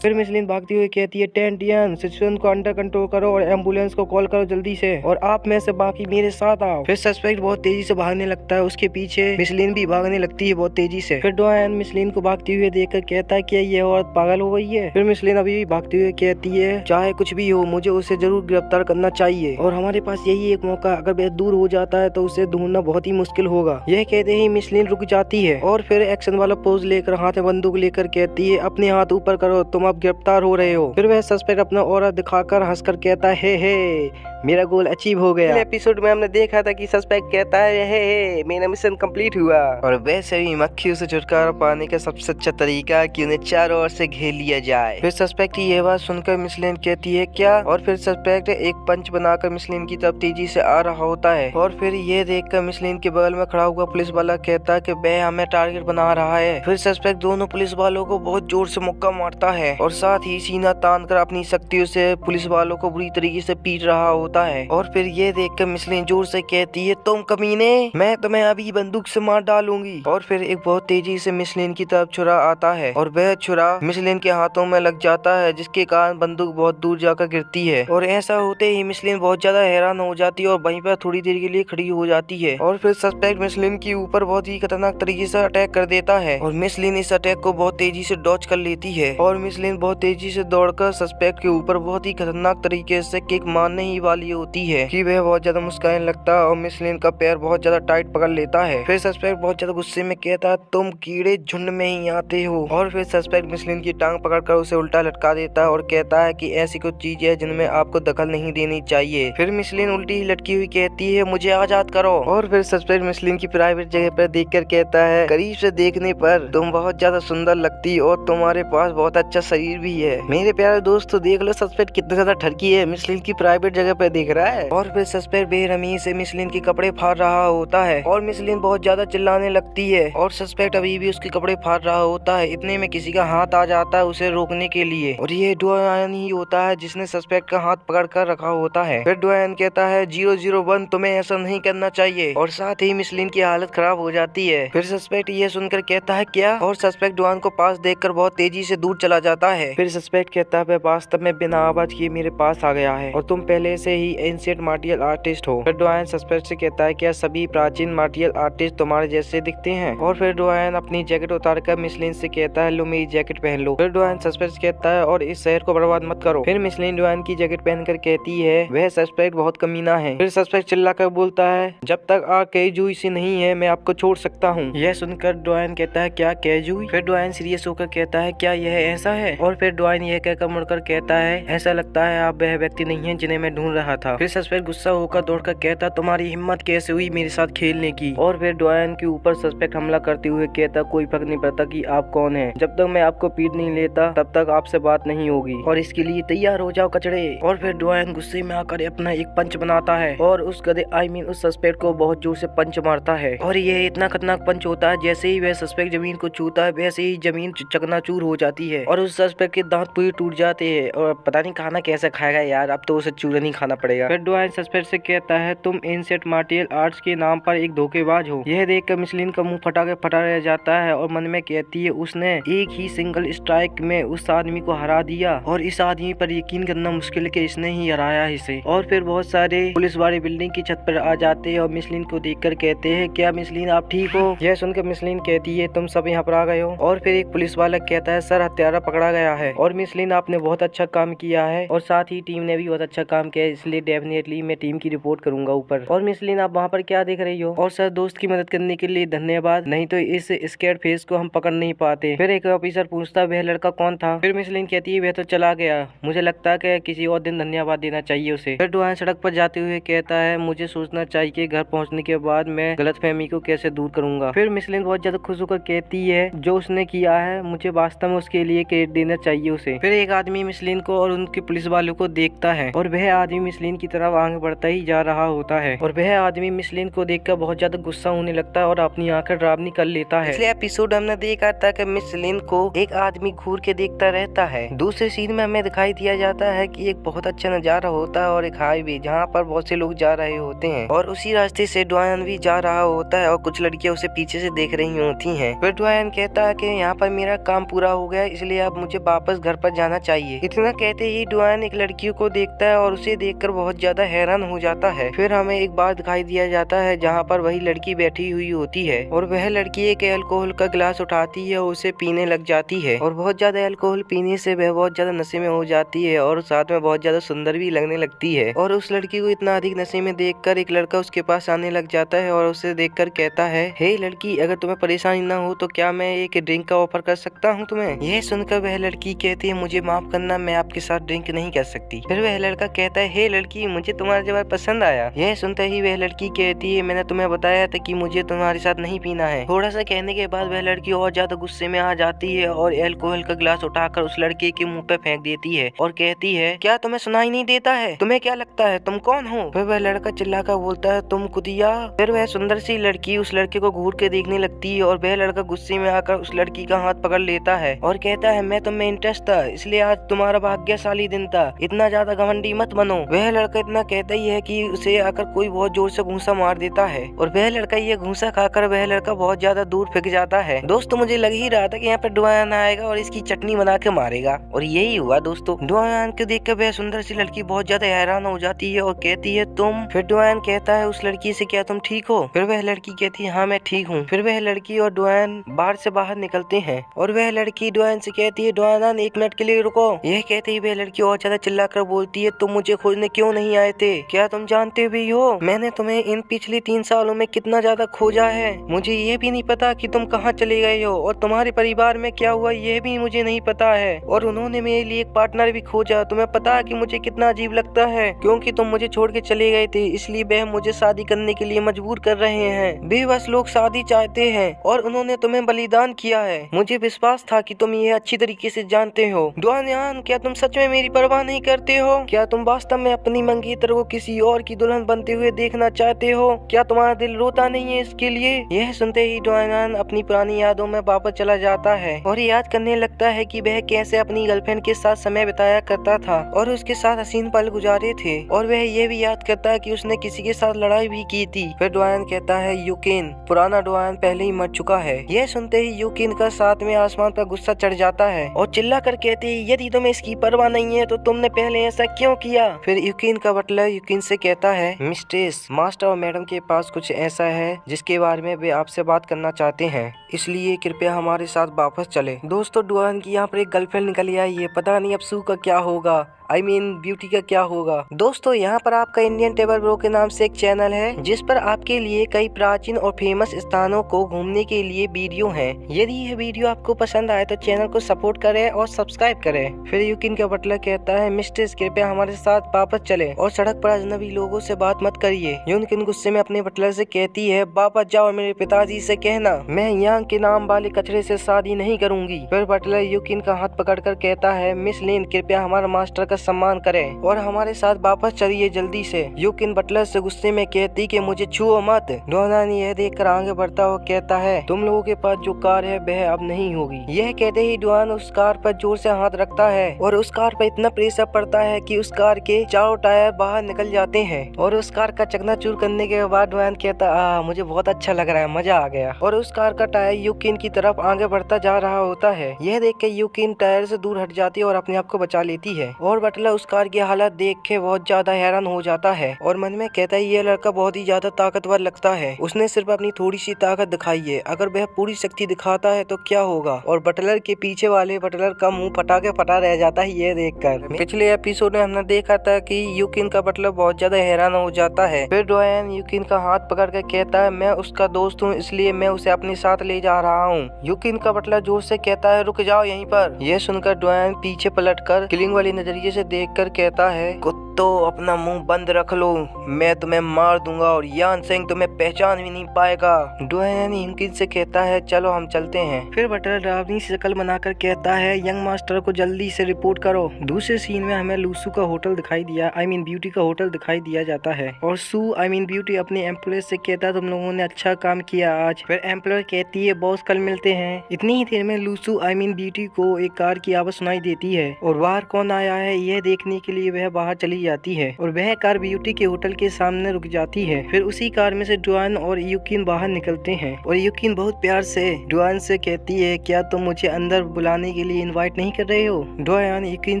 फिर मिशलिन भागती हुई कहती है टेंटियन सिचुएशन को अंडर कंट्रोल करो और एम्बुलेंस को कॉल करो जल्दी से, और आप में से बाकी मेरे साथ आओ। फिर सस्पेक्ट बहुत तेजी से भागने लगता है, उसके पीछे मिशलिन भी भागने लगती है बहुत तेजी से। फिर डोयन मिशलिन को भागती हुई देखकर कहता है कि ये औरत पागल हो गई है। फिर मिशलिन अभी भी भागती हुई कहती है चाहे कुछ भी हो मुझे उसे जरूर गिरफ्तार करना चाहिए और हमारे पास यही एक मौका, अगर वह दूर हो जाता है तो उसे ढूंढना बहुत ही मुश्किल होगा। यह कहते ही मिशलिन रुक जाती है और फिर एक्शन वाला पोज लेकर हाथ में बंदूक लेकर कहती है अपने हाथ ऊपर करो, तुम अब गिरफ्तार हो रहे हो। फिर वह सस्पेक्ट अपना ऑरा दिखाकर हंसकर कहता है हे मेरा गोल अचीव हो गया। एपिसोड में हमने देखा था कि सस्पेक्ट कहता है हे मेरा मिशन कंप्लीट हुआ, और वैसे भी मक्खियों से छुटकारा पाने का सबसे अच्छा तरीका कि उन्हें चारों ओर से घेर लिया जाए। फिर सस्पेक्ट की यह बात सुनकर मिशलिन कहती है क्या, और फिर सस्पेक्ट एक पंच बनाकर मिशलिन की तरफ तेजी से आ रहा होता है। और फिर ये देखकर मिशलिन के बगल में खड़ा हुआ पुलिस वाला कहता है कि वह हमें टारगेट बना रहा है। फिर सस्पेक्ट दोनों पुलिस वालों को बहुत जोर से मुक्का मारता है और साथ ही सीना तान कर अपनी शक्तियों से पुलिस वालों को बुरी तरीके से पीट रहा होता है। और फिर ये देखकर मिशलिन जोर से कहती है तुम कमीने, मैं तुम्हें अभी बंदूक से मार डालूंगी। और फिर एक बहुत तेजी से मिशलिन की तरफ छुरा आता है और वह छुरा मिशलिन के हाथों में लग जाता है, जिसके कारण बंदूक बहुत दूर जाकर गिरती है। और ऐसा होते ही मिशलिन बहुत ज्यादा हैरान हो जाती है और वहीं पर थोड़ी देर के लिए खड़ी हो जाती है। और फिर सस्पेक्ट मिशलिन के ऊपर बहुत ही खतरनाक तरीके से अटैक कर देता है और मिशलिन इस अटैक को बहुत तेजी से डॉज कर लेती है। और मिशलिन बहुत तेजी से दौड़कर सस्पेक्ट के ऊपर बहुत ही खतरनाक तरीके से किक मारने ही वाली होती है कि वह बहुत ज्यादा मुस्कुराने लगता है और मिशलिन का पैर बहुत ज्यादा टाइट पकड़ लेता है। फिर सस्पेक्ट बहुत ज्यादा गुस्से में कहता है तुम कीड़े झुंड में ही आते हो। और फिर सस्पेक्ट मिशलिन की टांग पकड़कर उसे उल्टा लटका देता है और कहता है कि ऐसी कुछ चीज है जिनमें आपको दखल नहीं देनी चाहिए। फिर मिशलिन उल्टी ही लटकी हुई कहती है मुझे आजाद करो। और फिर सस्पेक्ट मिशलिन की प्राइवेट जगह पर देखकर कहता है करीब से देखने पर तुम बहुत ज्यादा सुंदर लगती और तुम्हारे पास बहुत अच्छा शरीर भी है। मेरे प्यारे दोस्तों देख लो सस्पेक्ट कितना ज्यादा ठरकी है, मिशलिन की प्राइवेट जगह पर देख रहा है। और फिर सस्पेक्ट बेरहमी से मिशलिन के कपड़े फाड़ रहा होता है और मिशलिन बहुत ज्यादा चिल्लाने लगती है और सस्पेक्ट अभी भी उसके कपड़े फाड़ रहा होता है। इतने में किसी का हाथ आ जाता है उसे रोकने के लिए, और ये डोयन ही होता है जिसने सस्पेक्ट का हाथ पकड़ कर रखा होता है। फिर डोयन कहता है 001 तुम्हें ऐसा नहीं करना चाहिए, और साथ ही मिशलिन की हालत खराब हो जाती है। फिर सस्पेक्ट ये सुनकर कहता है क्या, और सस्पेक्ट डोयन को पास देखकर बहुत तेजी से दूर चला जाता है। फिर सस्पेक्ट कहता है वास्तव में बिना आवाज किए मेरे पास आ गया है और तुम पहले से ही एंशिएंट मार्टियल आर्टिस्ट हो। फिर डोयन सस्पेक्ट से कहता है क्या सभी प्राचीन मार्टियल आर्टिस्ट तुम्हारे जैसे दिखते हैं। और फिर डोयन अपनी जैकेट उतारकर मिशलिन से कहता है लो मेरी जैकेट पहन लो। फिर डोयन सस्पेक्ट कहता है और इस शहर को बर्बाद मत करो। फिर मिशलिन डोयन की जैकेट पहनकर कहती है वह सस्पेक्ट बहुत कमीना है। फिर सस्पेक्ट चिल्लाकर बोलता है जब तक आग कैजुई से नहीं है मैं आपको छोड़ सकता हूँ। यह सुनकर डोयन कहता है क्या कैजुई। फिर डोयन सीरियस होकर कहता है क्या यह ऐसा है। और फिर डोयन यह कहकर मुड़कर कहता है ऐसा लगता है आप वह व्यक्ति नहीं है जिन्हें मैं ढूंढ रहा था। फिर सस्पेक्ट गुस्सा होकर दौड़कर कहता तुम्हारी हिम्मत कैसे हुई मेरे साथ खेलने की। और फिर डोयन के ऊपर सस्पेक्ट हमला करते हुए कहता कोई फर्क नहीं पड़ता कि आप कौन हैं, जब तक मैं आपको पीट नहीं लेता तब तक आपसे बात नहीं होगी और इसके लिए तैयार हो जाओ कचड़े। और फिर डोयन गुस्से में आकर अपना एक पंच बनाता है और उस गधे उस सस्पेक्ट को बहुत जोर से पंच मारता है और यह इतना खतरनाक पंच होता है जैसे ही वह सस्पेक्ट जमीन को छूता है वैसे ही जमीन चकनाचूर हो जाती है और उस सस्पेक्ट के दांत पूरे टूट जाते हैं और पता नहीं खाना कैसे खाएगा यार, अब तो उसे चूरन ही खाना पड़ेगा। फिर डोयन सस्पेक्ट से कहता है तुम एंशिएंट मार्टियल आर्ट्स के नाम पर एक धोखेबाज हो। यह देखकर मिशलिन का मुंह फटा रह जाता है और मन में कहती है उसने एक ही सिंगल स्ट्राइक में उस आदमी को हरा दिया और इस आदमी पर यकीन करना मुश्किल कि इसने ही हराया इसे। और फिर बहुत सारे पुलिस वाले बिल्डिंग की छत पर आ जाते हैं और मिशलिन को देखकर कहते हैं क्या मिशलिन आप ठीक हो। यह सुनकर मिशलिन कहती है तुम सब यहाँ पर आ गए हो। और फिर एक पुलिस वाला कहता है सर हत्यारा पकड़ा गया है। और मिशलिन आपने बहुत अच्छा काम किया है और साथ ही टीम ने भी बहुत अच्छा काम किया है, इसलिए डेफिनेटली मैं टीम की रिपोर्ट करूंगा ऊपर। और मिशलिन आप वहाँ पर क्या देख रही हो। और सर दोस्त की मदद करने के लिए धन्यवाद, नहीं तो इस स्कैर्ड फेस को हम पकड़ नहीं पाते। फिर एक ऑफिसर पूछता वह लड़का कौन था। फिर मिशलिन कहती है वह तो चला गया, मुझे लगता है कि किसी और दिन धन्यवाद देना चाहिए उसे। फिर डोयन सड़क पर जाते हुए कहता है मुझे सोचना चाहिए घर पहुंचने के बाद मैं गलतफहमी को कैसे दूर करूंगा। फिर मिशलिन बहुत ज्यादा खुश होकर कहती है जो उसने किया है मुझे वास्तव में उसके लिए क्रेडिट देना चाहिए उसे। फिर एक आदमी मिशलिन को और उनके पुलिस वालों को देखता है और वह आदमी मिसलिन की तरफ आगे बढ़ता ही जा रहा होता है और वह आदमी मिसलिन को देखकर बहुत ज्यादा गुस्सा होने लगता है और अपनी आंखें डरावनी कर लेता है। पिछले एपिसोड हमने देखा था कि मिसलिन को एक आदमी घूर के देखता रहता है। दूसरे सीन में हमें दिखाई दिया जाता है कि एक बहुत अच्छा नजारा होता है और एक हाईवे जहाँ पर बहुत से लोग जा रहे होते हैं और उसी रास्ते से डोयन भी जा रहा होता है और कुछ लड़कियां उसे पीछे से देख रही होती हैं। फिर डोयन कहता है कि यहाँ पर मेरा काम पूरा हो गया, इसलिए अब मुझे वापस घर पर जाना चाहिए। इतना कहते ही डोयन एक लड़की को देखता है और उसे देखकर बहुत ज्यादा हैरान हो जाता है। फिर हमें एक बार दिखाई दिया जाता है जहाँ पर वही लड़की बैठी हुई होती है और वह लड़की एक अल्कोहल का गिलास उठाती है और उसे पीने लग जाती है और बहुत ज्यादा अल्कोहल पीने से वह बहुत ज्यादा नशे में हो जाती है और साथ में बहुत ज्यादा सुंदर भी लगने लगती है। और उस लड़की को इतना अधिक नशे में देखकर एक लड़का उसके पास आने लग जाता है और उसे देखकर कहता है, हे लड़की, अगर तुम्हें परेशानी ना हो तो क्या मैं एक ड्रिंक का ऑफर कर सकता हूँ तुम्हें। यह सुनकर वह लड़की कहती है, मुझे माफ करना, मैं आपके साथ ड्रिंक नहीं कर सकती। फिर वह लड़का कहता है, हे लड़की, मुझे तुम्हारा जवाब पसंद आया। यह सुनते ही वह लड़की कहती है, मैंने तुम्हें बताया था कि मुझे तुम्हारे साथ नहीं पीना है। थोड़ा सा कहने के बाद वह लड़की और ज्यादा गुस्से में आ जाती है और अल्कोहल का गिलास उठाकर उस लड़के के मुंह पे फेंक देती है और कहती है, क्या तुम्हें सुनाई नहीं देता है? तुम्हें क्या लगता है तुम कौन हो? फिर वह लड़का चिल्लाकर बोलता है, तुम कुतिया। फिर वह सुंदर सी लड़की उस लड़के को घूर के देखने लगती है और वह लड़का गुस्से में आकर उस लड़की का हाथ पकड़ लेता है और कहता है, मैं तुम्हें इंटरेस्ट था, इसलिए आज तुम्हारा भाग्यशाली दिन था, इतना ज्यादा घमंडी मत बनो। वह लड़का इतना कहता ही है कि उसे आकर कोई बहुत जोर से घूंसा मार देता है और वह लड़का ये घूंसा खाकर वह लड़का बहुत ज्यादा दूर फेंक जाता है। दोस्तों, मुझे लग ही रहा था कि यहाँ पे डोयन आएगा और इसकी चटनी बना के मारेगा और यही हुआ। दोस्तों, डोयन को देखकर वह सुंदर सी लड़की बहुत ज्यादा हैरान हो जाती है और कहती है, तुम? फिर डोयन कहता है उस लड़की से, क्या तुम ठीक हो? फिर वह लड़की कहती है, हाँ मैं ठीक हूँ। फिर वह लड़की और डोयन बाहर से बाहर निकलते हैं और वह लड़की डोयन से कहती है, डोयन 1 मिनट के लिए रुको। यह कहते ही वह लड़की और ज्यादा चिल्लाकर बोलती है, तुम मुझे खोजने क्यों नहीं आए थे? क्या तुम जानते भी हो मैंने तुम्हें इन पिछले 3 सालों में कितना ज्यादा खोजा है? मुझे ये भी नहीं पता कि तुम कहाँ चले गए हो और तुम्हारे परिवार में क्या हुआ ये भी मुझे नहीं पता है। और उन्होंने मेरे लिए एक पार्टनर भी खोजा। तुम्हें पता है कि मुझे कितना अजीब लगता है क्योंकि तुम मुझे छोड़ के चले गए थे, इसलिए वह मुझे शादी करने के लिए मजबूर कर रहे हैं। बेबस लोग शादी चाहते हैं और उन्होंने तुम्हें बलिदान किया है। मुझे विश्वास था कि तुम ये अच्छी तरीके से जानते हो। डोयन, क्या तुम सच में मेरी परवाह नहीं करते हो? क्या तुम वास्तव में अपनी मंगेतर को किसी और की दुल्हन बनते हुए देखना चाहते हो? क्या तुम्हारा दिल रोता नहीं है इसके लिए? यह सुनते ही डोयन अपनी पुरानी यादों में वापस चला जाता है और याद करने लगता है कि वह कैसे अपनी गर्लफ्रेंड के साथ समय बिताया करता था और उसके साथ हसीन पल गुजारे थे। और वह ये भी याद करता है कि उसने किसी के साथ लड़ाई भी की थी। फिर डोयन कहता है, यूकिन, पुराना डोयन पहले ही मर चुका है। यह सुनते ही यूकिन का साथ में आसमान पर गुस्सा चढ़ जाता है और चिल्ला कर कहते है, यदि तुम्हें इसकी परवाह नहीं है तो तुमने पहले ऐसा क्यों किया? फिर यूकिन का बटलर यूकिन से कहता है, मिस्ट्रेस, मास्टर और मैडम के पास कुछ ऐसा है जिसके बारे में वे आपसे बात करना चाहते हैं, इसलिए कृपया हमारे साथ वापस चले। दोस्तों, डोयन की यहाँ पर एक गर्लफ्रेंड निकल आई है। पता नहीं अब सू का क्या होगा, ब्यूटी का क्या होगा। दोस्तों, यहाँ पर आपका इंडियन टेबल ब्रो के नाम से एक चैनल है जिस पर आपके लिए कई प्राचीन और फेमस स्थानों को घूमने के लिए वीडियो हैं। यदि यह वीडियो आपको पसंद आए तो चैनल को सपोर्ट करें और सब्सक्राइब करें। फिर यूकिन का बटलर कहता है, मिस्ट्रेस, कृपया हमारे साथ वापस चले और सड़क पर अजनबी लोगों से बात मत करिए। यूकिन गुस्से में अपने बटलर से कहती है, वापस जाओ और मेरे पिताजी से कहना मैं यहाँ के नाम वाले कचरे से शादी नहीं करूंगी। फिर बटलर यूकिन का हाथ पकड़कर कहता है, मिस लिन, कृपया हमारा मास्टर का सम्मान करें और हमारे साथ वापस चलिए जल्दी से। यूकिन बटलर से गुस्से में कहती कि मुझे छुओ मत। डोयन यह देखकर आगे बढ़ता हुआ कहता है, तुम लोगों के पास जो कार है वह अब नहीं होगी। यह कहते ही डोयन उस कार पर जोर से हाथ रखता है और उस कार पर इतना प्रेशर पड़ता है कि उस कार के चारों टायर बाहर निकल जाते हैं और उस कार का चकनाचूर करने के बाद डोयन कहता, मुझे बहुत अच्छा लग रहा है, मजा आ गया। और उस कार का टायर यूकिन की तरफ आगे बढ़ता जा रहा होता है। यह देख के यूकिन टायर से दूर हट जाती है और अपने आप को बचा लेती है और बटलर उस कार की हालत देख के बहुत ज्यादा हैरान हो जाता है और मन में कहता है, ये लड़का बहुत ही ज्यादा ताकतवर लगता है, उसने सिर्फ अपनी थोड़ी सी ताकत दिखाई है, अगर वह पूरी शक्ति दिखाता है तो क्या होगा। और बटलर के पीछे वाले बटलर का मुंह फटा के फटा रह जाता है ये देखकर। पिछले एपिसोड में हमने देखा था कि यूकिन का बटलर बहुत ज्यादा हैरान हो जाता है। फिर डोयन यूकिन का हाथ पकड़ कर कहता है, मैं उसका दोस्त हूँ, इसलिए मैं उसे अपने साथ ले जा रहा हूँ। यूकिन का बटलर जोर से कहता है, रुक जाओ यहीं पर। यह सुनकर डोयन पीछे पलटकर किलिंग वाली नजरिए से देखकर कहता है, तो अपना मुंह बंद रख लो, मैं तुम्हें मार दूंगा और यान सेंग तुम्हें पहचान भी नहीं पाएगा। डुआन युकिन से कहता है चलो हम चलते हैं। फिर बटर डरावनी शक्ल बनाकर कहता है यंग मास्टर को जल्दी से रिपोर्ट करो। दूसरे सीन में हमें लूसू का होटल दिखाई दिया, ब्यूटी का होटल दिखाई दिया जाता है और सू ब्यूटी अपने एम्प्लॉय से कहता है तुम लोगों ने अच्छा काम किया आज। फिर एम्प्लॉय कहती है बॉस कल मिलते हैं। इतनी ही देर में लूसू ब्यूटी को एक कार की आवाज सुनाई देती है और बाहर कौन आया है यह देखने के लिए वह बाहर चली जाती है और वह कार ब्यूटी के होटल के सामने रुक जाती है। फिर उसी कार में से डुआन और युकिन बाहर निकलते हैं और युकिन बहुत प्यार से डुआन से कहती है क्या तुम मुझे अंदर बुलाने के लिए इनवाइट नहीं कर रहे हो। डुआन युकिन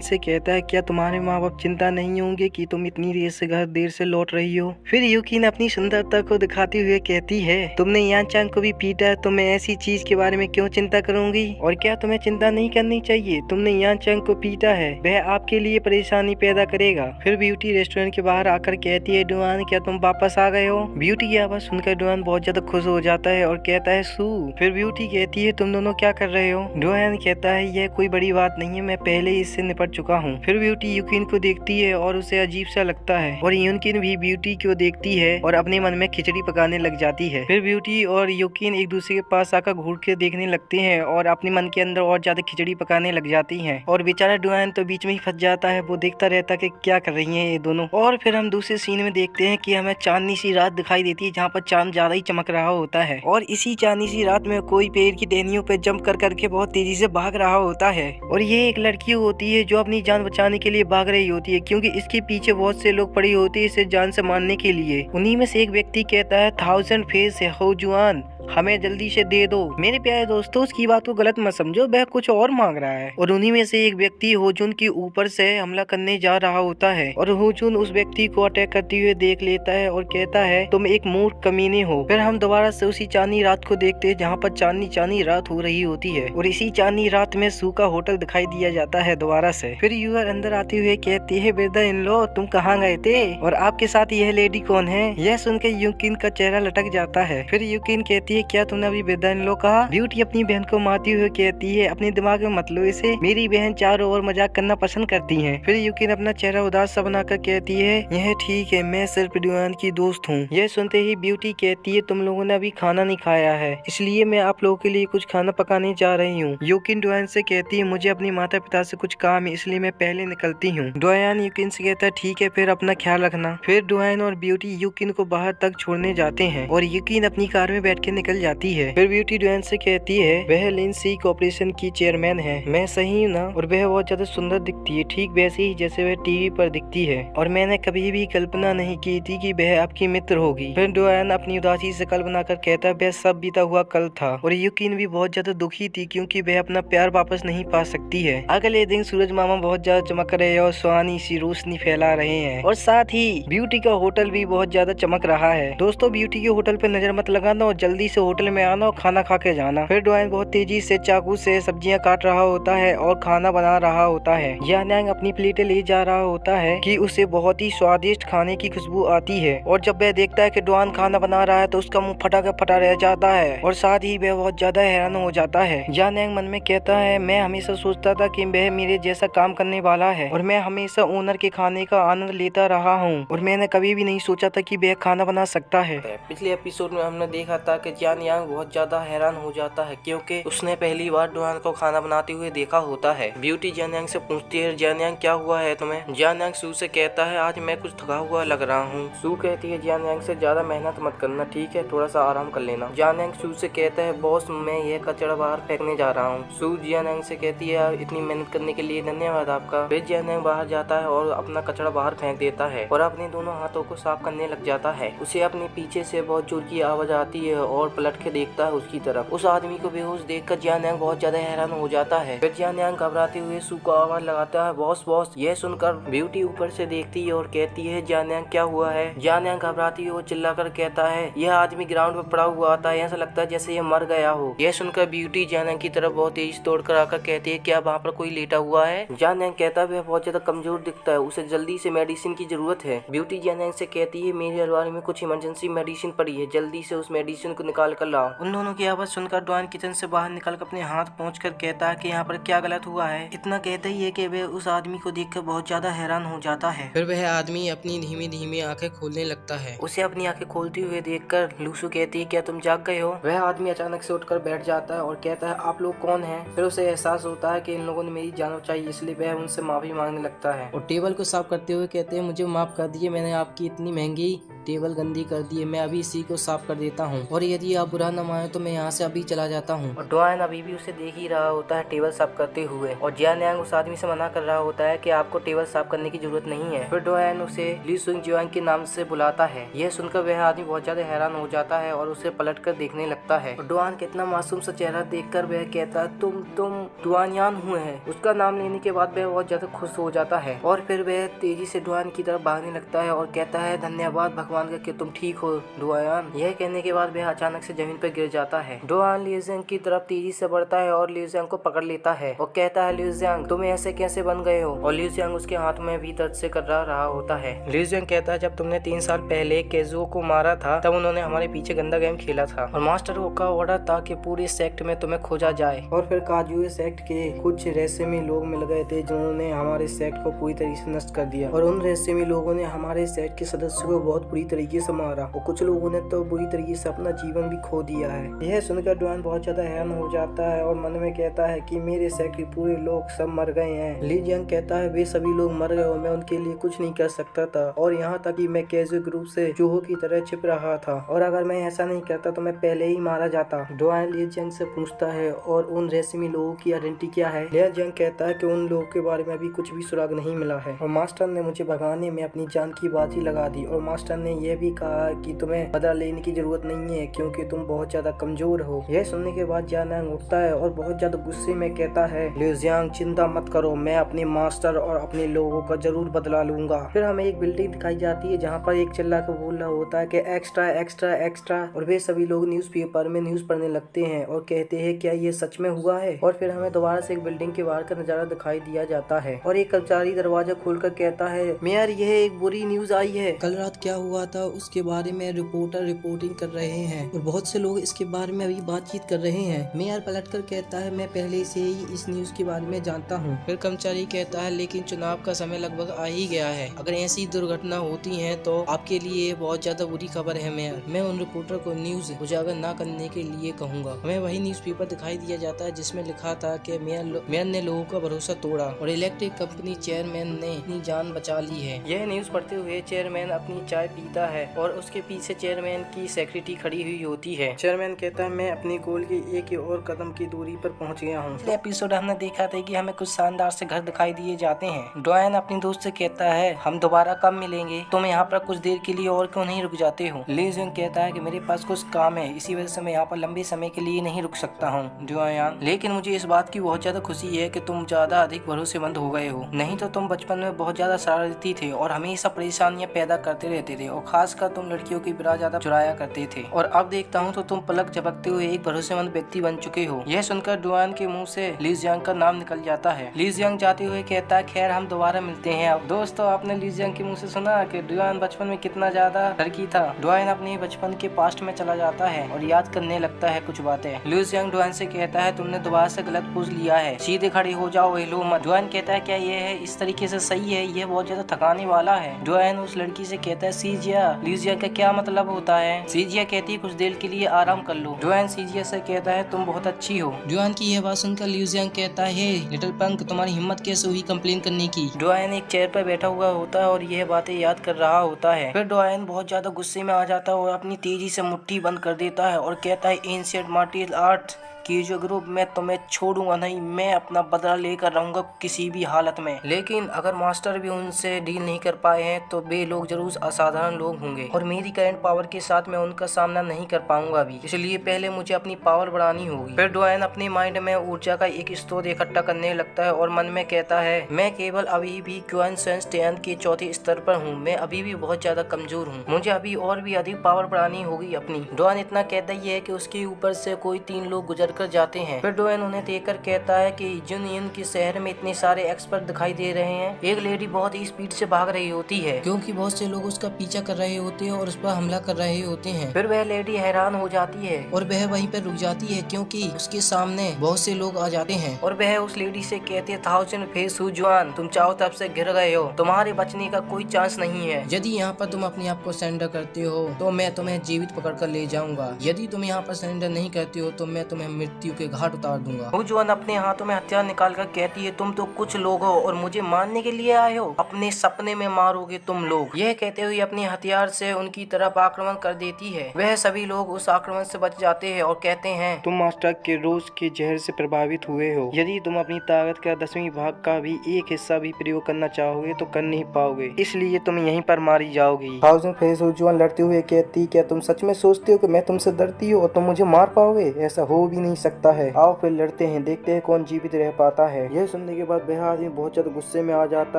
से कहता है क्या तुम्हारे माँ बाप चिंता नहीं होंगे कि तुम इतनी देर से घर देर से लौट रही हो। फिर युकिन अपनी सुंदरता को दिखाते हुए कहती है तुमने यान चांग को भी पीटा, तो मैं ऐसी चीज के बारे में क्यों चिंता करूंगी और क्या तुम्हें चिंता नहीं करनी चाहिए, तुमने यान चांग को पीटा है, वह आपके लिए परेशानी पैदा करेगा। फिर ब्यूटी रेस्टोरेंट के बाहर आकर कहती है डुआन क्या तुम वापस आ गए हो। ब्यूटी की आवाज सुनकर डुआन बहुत ज्यादा खुश हो जाता है और कहता है सू। फिर ब्यूटी कहती है तुम दोनों क्या कर रहे हो। डुआन कहता है यह कोई बड़ी बात नहीं है, मैं पहले ही इससे निपट चुका हूँ। फिर ब्यूटी युकिन को देखती है और उसे अजीब सा लगता है और युकिन भी ब्यूटी को देखती है और अपने मन में खिचड़ी पकाने लग जाती है। फिर ब्यूटी और युकिन एक दूसरे के पास आकर घूर के देखने लगते हैं और अपने मन के अंदर और ज्यादा खिचड़ी पकाने लग जाती हैं और बेचारा डुआन तो बीच में ही फंस जाता है, वो देखता रहता कि क्या कर रही हैं ये दोनों। और फिर हम दूसरे सीन में देखते हैं कि हमें चांदनी सी रात दिखाई देती है जहाँ पर चांद ज्यादा ही चमक रहा होता है और इसी चांदनी सी रात में कोई पेड़ की टहनियों पे जंप कर करके बहुत तेजी से भाग रहा होता है और ये एक लड़की होती है जो अपनी जान बचाने के लिए भाग रही होती है क्योंकि इसके पीछे बहुत से लोग पड़े होते हैं इसे जान से मारने के लिए। उन्हीं में से एक व्यक्ति कहता है 1000 फेस है हो जुआन, हमें जल्दी से दे दो। मेरे प्यारे दोस्तों उसकी बात को गलत मत समझो, वह कुछ और मांग रहा है और उन्हीं में से एक व्यक्ति होजुन के ऊपर से हमला करने जा रहा होता है और होजुन उस व्यक्ति को अटैक करते हुए देख लेता है और कहता है तुम एक मूर्ख कमीने हो। फिर हम दोबारा से उसी चांदनी रात को देखते हैं जहाँ पर चांदनी रात हो रही होती है और इसी चांदनी रात में सू का होटल दिखाई दिया जाता है दोबारा से। फिर यूर अंदर आते हुए कहती है ब्रदर इन लो तुम कहाँ गए थे और आपके साथ यह लेडी कौन है। यह सुनकर युकिन का चेहरा लटक जाता है। फिर युकिन कहती है क्या तुमने अभी ब्रदर इन लो कहा। ब्यूटी अपनी बहन को मारती हुए कहती है अपने दिमाग में मत लो इसे, मेरी बहन चारों ओर मजाक करना पसंद करती है। फिर युकिन अपना चेहरा उदास सा बनाकर कहती है यह ठीक है, मैं सिर्फ डुआन की दोस्त हूँ। यह सुनते ही ब्यूटी कहती है तुम लोगों ने अभी खाना नहीं खाया है इसलिए मैं आप लोगों के लिए कुछ खाना पकाने जा रही हूँ। युकिन डुआन से कहती है मुझे अपने माता पिता से कुछ काम है इसलिए मैं पहले निकलती हूँ। डुआन युकिन से कहता है ठीक है फिर अपना ख्याल रखना। फिर डुआन और ब्यूटी युकिन को बाहर तक छोड़ने जाते हैं और युकिन अपनी कार में बैठ के निकल जाती है। फिर ब्यूटी डुआन से कहती है वह लिंसी कॉर्पोरेशन की चेयरमैन है, मैं सही हूँ ना, और वह बहुत ज्यादा सुंदर दिखती है ठीक वैसे ही जैसे वह टीवी पर दिखती है और मैंने कभी भी कल्पना नहीं की थी कि वह आपकी मित्र होगी। फिर डुआन अपनी उदासी से कल बनाकर कहता है वह सब बीता हुआ कल था और युकिन भी बहुत ज्यादा दुखी थी क्योंकि वह अपना प्यार वापस नहीं पा सकती है। अगले दिन सूरज मामा बहुत ज्यादा चमक रहे हैं और सुहानी सी रोशनी फैला रहे हैं और साथ ही ब्यूटी का होटल भी बहुत ज्यादा चमक रहा है। दोस्तों ब्यूटी के होटल पे नजर मत लगाना और जल्दी से होटल में आना और खाना खा के जाना। फिर डुआन बहुत तेजी से चाकू से सब्जियां काट रहा होता है और खाना बना रहा होता है। यान्यांग अपनी प्लेटें ले जा रहा होता है कि उसे बहुत ही स्वादिष्ट खाने की खुशबू आती है और जब वह देखता है कि डुआन खाना बना रहा है तो उसका मुंह फटा का फटा रह जाता है और साथ ही वह बहुत ज्यादा हैरान हो जाता है। यान्यांग मन में कहता है मैं हमेशा सोचता था कि वह मेरे जैसा काम करने वाला है और मैं हमेशा ओनर के खाने का आनंद लेता रहा हूँ और मैंने कभी भी नहीं सोचा था कि वह खाना बना सकता है। पिछले एपिसोड में हमने देखा था कि यान्यांग बहुत ज्यादा हैरान हो जाता है क्योंकि उसने पहली बार डुआन को खाना बनाते हुए देखा होता है। ब्यूटी यान्यांग से पूछती है यान्यांग क्या हुआ है तुम्हें। यान्यांग सू से कहता है आज मैं कुछ थका हुआ लग रहा हूँ। सू कहती है यान्यांग से ज्यादा मेहनत मत करना ठीक है, थोड़ा सा आराम कर लेना। यान्यांग सू से कहता है बॉस मैं यह कचरा बाहर फेंकने जा रहा हूँ। सू यान्यांग से कहती है इतनी मेहनत करने के लिए धन्यवाद आपका। फिर यान्यांग बाहर जाता है और अपना कचरा बाहर फेंक देता है और अपने दोनों हाथों को साफ करने लग जाता है। उसे अपने पीछे से बहुत जोर की आवाज आती है और पलट के देखता है उसकी तरफ। उस आदमी को बेहोश देखकर यान्यांग बहुत ज्यादा हैरान हो जाता है। फिर यान्यांग घबराते हुए सू को आवाज लगाता है बॉस बॉस। यह सुनकर ब्यूटी ऊपर से देखती है और कहती है यान्यांग क्या हुआ है। यान्यांग घबराती हुई चिल्लाकर कहता है यह आदमी ग्राउंड में पड़ा हुआ था, ऐसा लगता है जैसे यह मर गया हो। यह सुनकर ब्यूटी यान्यांग की तरफ बहुत तेज दौड़कर आकर कहती है क्या वहाँ पर कोई लेटा हुआ है। यान्यांग कहता है वह बहुत ज्यादा कमजोर दिखता है, उसे जल्दी से मेडिसिन की जरूरत है। ब्यूटी यान्यांग से कहती है मेरी अलमारी में कुछ इमरजेंसी मेडिसिन पड़ी है, जल्दी से उस मेडिसिन को निकाल कर लाओ। उन दोनों की आवाज सुनकर डुआन किचन से बाहर निकलकर अपने हाथ पहुंचकर कहता है कि यहाँ पर क्या गलत हुआ है। इतना कहते ही है कि वह उस आदमी को देखकर बहुत ज्यादा हैरान हो पहुंच जाता है। फिर वह आदमी अपनी धीमी धीमी आंखें खोलने लगता है। उसे अपनी आंखें खोलते हुए देखकर लूसू कहती है, क्या तुम जाग गए हो? वह आदमी अचानक से उठकर बैठ जाता है और कहता है, आप लोग कौन हैं? फिर उसे एहसास होता है कि इन लोगों ने मेरी जान बचाई, इसलिए वह उनसे माफी मांगने लगता है और टेबल को साफ करते हुए कहते हैं, मुझे माफ कर दिए, मैंने आपकी इतनी महंगी टेबल गंदी कर दी है, मैं अभी इसी को साफ कर देता हूँ और यदि आप बुरा न माने तो मैं यहाँ से अभी चला जाता हूँ। और डुआन अभी भी उसे देख ही रहा होता है टेबल साफ करते हुए और जियान यांग उस आदमी से मना कर रहा होता है कि आपको टेबल साफ करने की जरूरत नहीं है। फिर डुआन उसे ली सुंग जियांग के नाम से बुलाता है। यह सुनकर वह आदमी बहुत ज्यादा हैरान हो जाता है और उसे पलट कर देखने लगता है और डुआन का इतना मासूम सा चेहरा देखकर वह कहता है, तुम डुआन यान हुए हैं। उसका नाम लेने के बाद वह बहुत ज्यादा खुश हो जाता है और फिर वह तेजी से डुआन की तरफ भागने लगता है और कहता है, धन्यवाद भगवान का कि तुम ठीक हो डुआन। यह कहने के बाद वह अचानक से जमीन पर गिर जाता है। डुआन लिu जियांग की तरफ तेजी से बढ़ता है और लिu जियांग को पकड़ लेता है और कहता है, लिu जियांग तुम ऐसे कैसे बन गए हो? और लिu जियांग उसके हाथ में भी दर्द से कर रहा होता है। लिu जियांग कहता है, जब तुमने 3 साल पहले केजुओ को मारा था तब उन्होंने हमारे पीछे गंदा गेम खेला था और मास्टर का ऑर्डर था कि पूरे सेक्ट में तुम्हें खोजा जाए और फिर काजुए सेक्ट के कुछ रहस्यमयी लोग मिल गए थे जिन्होंने हमारे सेक्ट को पूरी तरीके से नष्ट कर दिया और उन रहस्यमयी लोगों ने हमारे सेक्ट के सदस्यों को बहुत बुरी तरीके से मारा और कुछ लोगों ने तो बुरी तरीके से अपना जीवन भी खो दिया है। यह सुनकर डुआन बहुत ज्यादा हैरान हो जाता है और मन में कहता है कि मेरे सेक्ट के पूरे लोग सब मर गए हैं। ली जियांग कहता है, वे सभी लोग मर गए और मैं उनके लिए कुछ नहीं कर सकता था और यहाँ तक कि मैं कैजुए ग्रुप से चूहों की तरह छिप रहा था और अगर मैं ऐसा नहीं करता तो मैं पहले ही मारा जाता। डुआन ली जियांग से पूछता है, और उन रहस्यमयी लोगों की आइडेंटिटी क्या है? ली जियांग कहता है कि उन लोगों के बारे में अभी कुछ भी सुराग नहीं मिला है और मास्टर ने मुझे भगाने में अपनी जान की बाजी लगा दी और मास्टर ने यह भी कहा कि तुम्हें बदला लेने की जरूरत नहीं है क्योंकि तुम बहुत ज्यादा कमजोर हो। यह सुनने के बाद जियान यांग उठता है और बहुत ज्यादा गुस्से में कहता है, लिu जियांग चिंता मत करो, मैं अपने मास्टर और अपने लोगों का जरूर बदला लूंगा। फिर हमें एक बिल्डिंग दिखाई जाती है जहाँ पर एक चिल्ला कर बोल रहा होता है कि एक्स्ट्रा एक्स्ट्रा एक्स्ट्रा और वे सभी लोग न्यूज़पेपर में न्यूज पढ़ने लगते हैं और कहते हैं, क्या ये सच में हुआ है? और फिर हमें दोबारा से एक बिल्डिंग के बाहर का नजारा दिखाई दिया जाता है और एक कर्मचारी दरवाजा खोलकर कहता है, मेयर यह एक बुरी न्यूज आई है। कल रात क्या हुआ था उसके बारे में रिपोर्टर रिपोर्टिंग कर रहे हैं और बहुत से लोग इसके बारे में अभी बातचीत कर रहे हैं। मेयर पलटकर कहता है, मैं पहले से ही इस न्यूज के बारे में जानता हूँ। फिर कर्मचारी कहता है, लेकिन चुनाव का समय लगभग आ ही गया है, अगर ऐसी दुर्घटना होती है तो आपके लिए बहुत ज्यादा बुरी खबर है मेयर। मैं उन रिपोर्टर को न्यूज उजागर न करने के लिए कहूँगा। हमें वही न्यूज़पेपर दिखाई दिया जाता है जिसमें लिखा था कि मेयर ने लोगों का भरोसा तोड़ा और इलेक्ट्रिक कंपनी चेयरमैन ने अपनी जान बचा ली है। यह न्यूज पढ़ते हुए चेयरमैन अपनी चाय पीता है और उसके पीछे चेयरमैन की सेक्रेटरी खड़ी हुई होती है। चेयरमैन कहता है, मैं अपनी गोल की एक और कदम की दूरी पर पहुंच गया हूं। पिछले एपिसोड हमने देखा था कि हमें कुछ शानदार से घर दिखाई दिए जाते हैं। डुआन अपनी दोस्त से कहता है, हम दोबारा कब मिलेंगे? तुम यहाँ पर कुछ देर के लिए और क्यों नहीं रुक जाते हो? ली जियांग कहता है कि मेरे पास कुछ काम है, इसी वजह से मैं यहाँ पर लंबे समय के लिए नहीं रुक सकता हूँ डुआन। लेकिन मुझे इस बात की बहुत ज्यादा खुशी है कि तुम ज्यादा अधिक भरोसेमंद हो गए हो, नहीं तो तुम बचपन में बहुत ज्यादा शरारती थे और हमेशा परेशानियां पैदा करते रहते थे और खासकर तुम लड़कियों की बिरा ज्यादा चुराया करते थे और अब देखता हूँ तो तुम पलक झपकते हुए एक भरोसेमंद व्यक्ति बन चुके हो। यह सुनकर डुआन के मुंह से ली जियांग का नाम निकल जाता है। ली जियांग जाते हुए कहता है, खैर हम दोबारा मिलते हैं। अब दोस्तों, आपने ली जियांग के मुंह से सुना कि डुआन बचपन में कितना ज्यादा लड़की था। डुआन अपने बचपन के पास्ट में चला जाता है और याद करने लगता है कुछ बातें। ली जियांग डुआन से कहता है, तुमने दोबारा से गलत पोज लिया है, सीधे खड़े हो जाओ, हिलो मत। डुआन कहता है, क्या ये है इस तरीके से सही है? यह बहुत ज्यादा थकाने वाला है। डुआन उस लड़की से कहता है, सीजिया। ली जियांग का क्या मतलब होता है? सीजिया कहती है, कुछ देर के लिए आराम कर लो। डुआन सीजिया से कहता है, तुम बहुत अच्छी हो। डुआन की यह बात सुनकर ली जियांग कहता है, लिटिल पंक तुम्हारी हिम्मत कैसे हुई कंप्लेन करने की? डुआन एक चेयर पर बैठा हुआ होता है और यह बातें याद कर रहा होता है। फिर डुआन बहुत ज्यादा गुस्से में आ जाता है और अपनी तेजी से मुट्ठी बंद कर देता है और कहता है, एंशिएंट मार्शल आर्ट की जो ग्रुप, मैं तुम्हें छोड़ूंगा नहीं, मैं अपना बदला लेकर रहूंगा किसी भी हालत में। लेकिन अगर मास्टर भी उनसे डील नहीं कर पाए हैं तो वे लोग जरूर असाधारण लोग होंगे और मेरी करंट पावर के साथ मैं उनका सामना नहीं कर पाऊंगा अभी, इसलिए पहले मुझे अपनी पावर बढ़ानी होगी। फिर डुआन अपने माइंड में ऊर्जा का एक स्रोत इकट्ठा करने लगता है और मन में कहता है, मैं केवल अभी भी क्वान सेंस टेन के चौथे स्तर पर हूँ, मैं अभी भी बहुत ज्यादा कमजोर हूँ, मुझे अभी और भी अधिक पावर बढ़ानी होगी अपनी। डुआन इतना कहता ही है कि उसके ऊपर से कोई 3 लोग गुजर कर जाते हैं। फिर डुआन उन्हें देखकर कहता है कि जुनयन के शहर में इतने सारे एक्सपर्ट दिखाई दे रहे हैं। एक लेडी बहुत ही स्पीड से भाग रही होती है क्योंकि बहुत से लोग उसका पीछा कर रहे होते हैं और उस पर हमला कर रहे होते हैं। फिर वह लेडी हैरान हो जाती है और वह वहीं पर रुक जाती है क्योंकि उसके सामने बहुत से लोग आ जाते हैं और वह उस लेडी से कहते हैं, 1000 फेस हु जुआन, तुम चारों तरफ से घिर गए हो, तुम्हारे बचने का कोई चांस नहीं है। यदि यहाँ पर तुम अपने आप को सरेंडर करते हो तो मैं तुम्हें जीवित पकड़ कर ले जाऊंगा, यदि तुम यहाँ पर सरेंडर नहीं करते हो तो मैं तुम्हें मृत्यु के घाट उतार दूंगा। हु जुआन अपने हाथों में हथियार निकाल कर कहती है, तुम तो कुछ लोग हो और मुझे मारने के लिए आए हो, अपने सपने में मारोगे तुम लोग। यह कहते हुए अपने हथियार से उनकी तरफ आक्रमण कर देती है। वह सभी लोग उस आक्रमण से बच जाते हैं और कहते हैं, तुम मास्टर के रोज के जहर से प्रभावित हुए हो, यदि तुम अपनी ताकत का 10वीं भाग का भी एक हिस्सा भी प्रयोग करना चाहोगे तो कर नहीं पाओगे, इसलिए तुम यहीं पर मारी जाओगी। 1000 फेस हु जुआन लड़ते हुए कहती, क्या तुम सच में सोचते हो कि मैं तुमसे डरती हूँ और तुम मुझे मार पाओगे? ऐसा हो भी नहीं सकता है। आओ फिर लड़ते हैं, देखते हैं कौन जीवित रह पाता है। यह सुनने के बाद वह आदमी बहुत ज्यादा गुस्से में आ जाता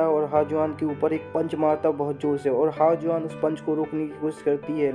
है और हाजुआन के ऊपर एक पंच मारता है बहुत जोर से, और हाजुआन उस पंच को रोकने की कोशिश करती है,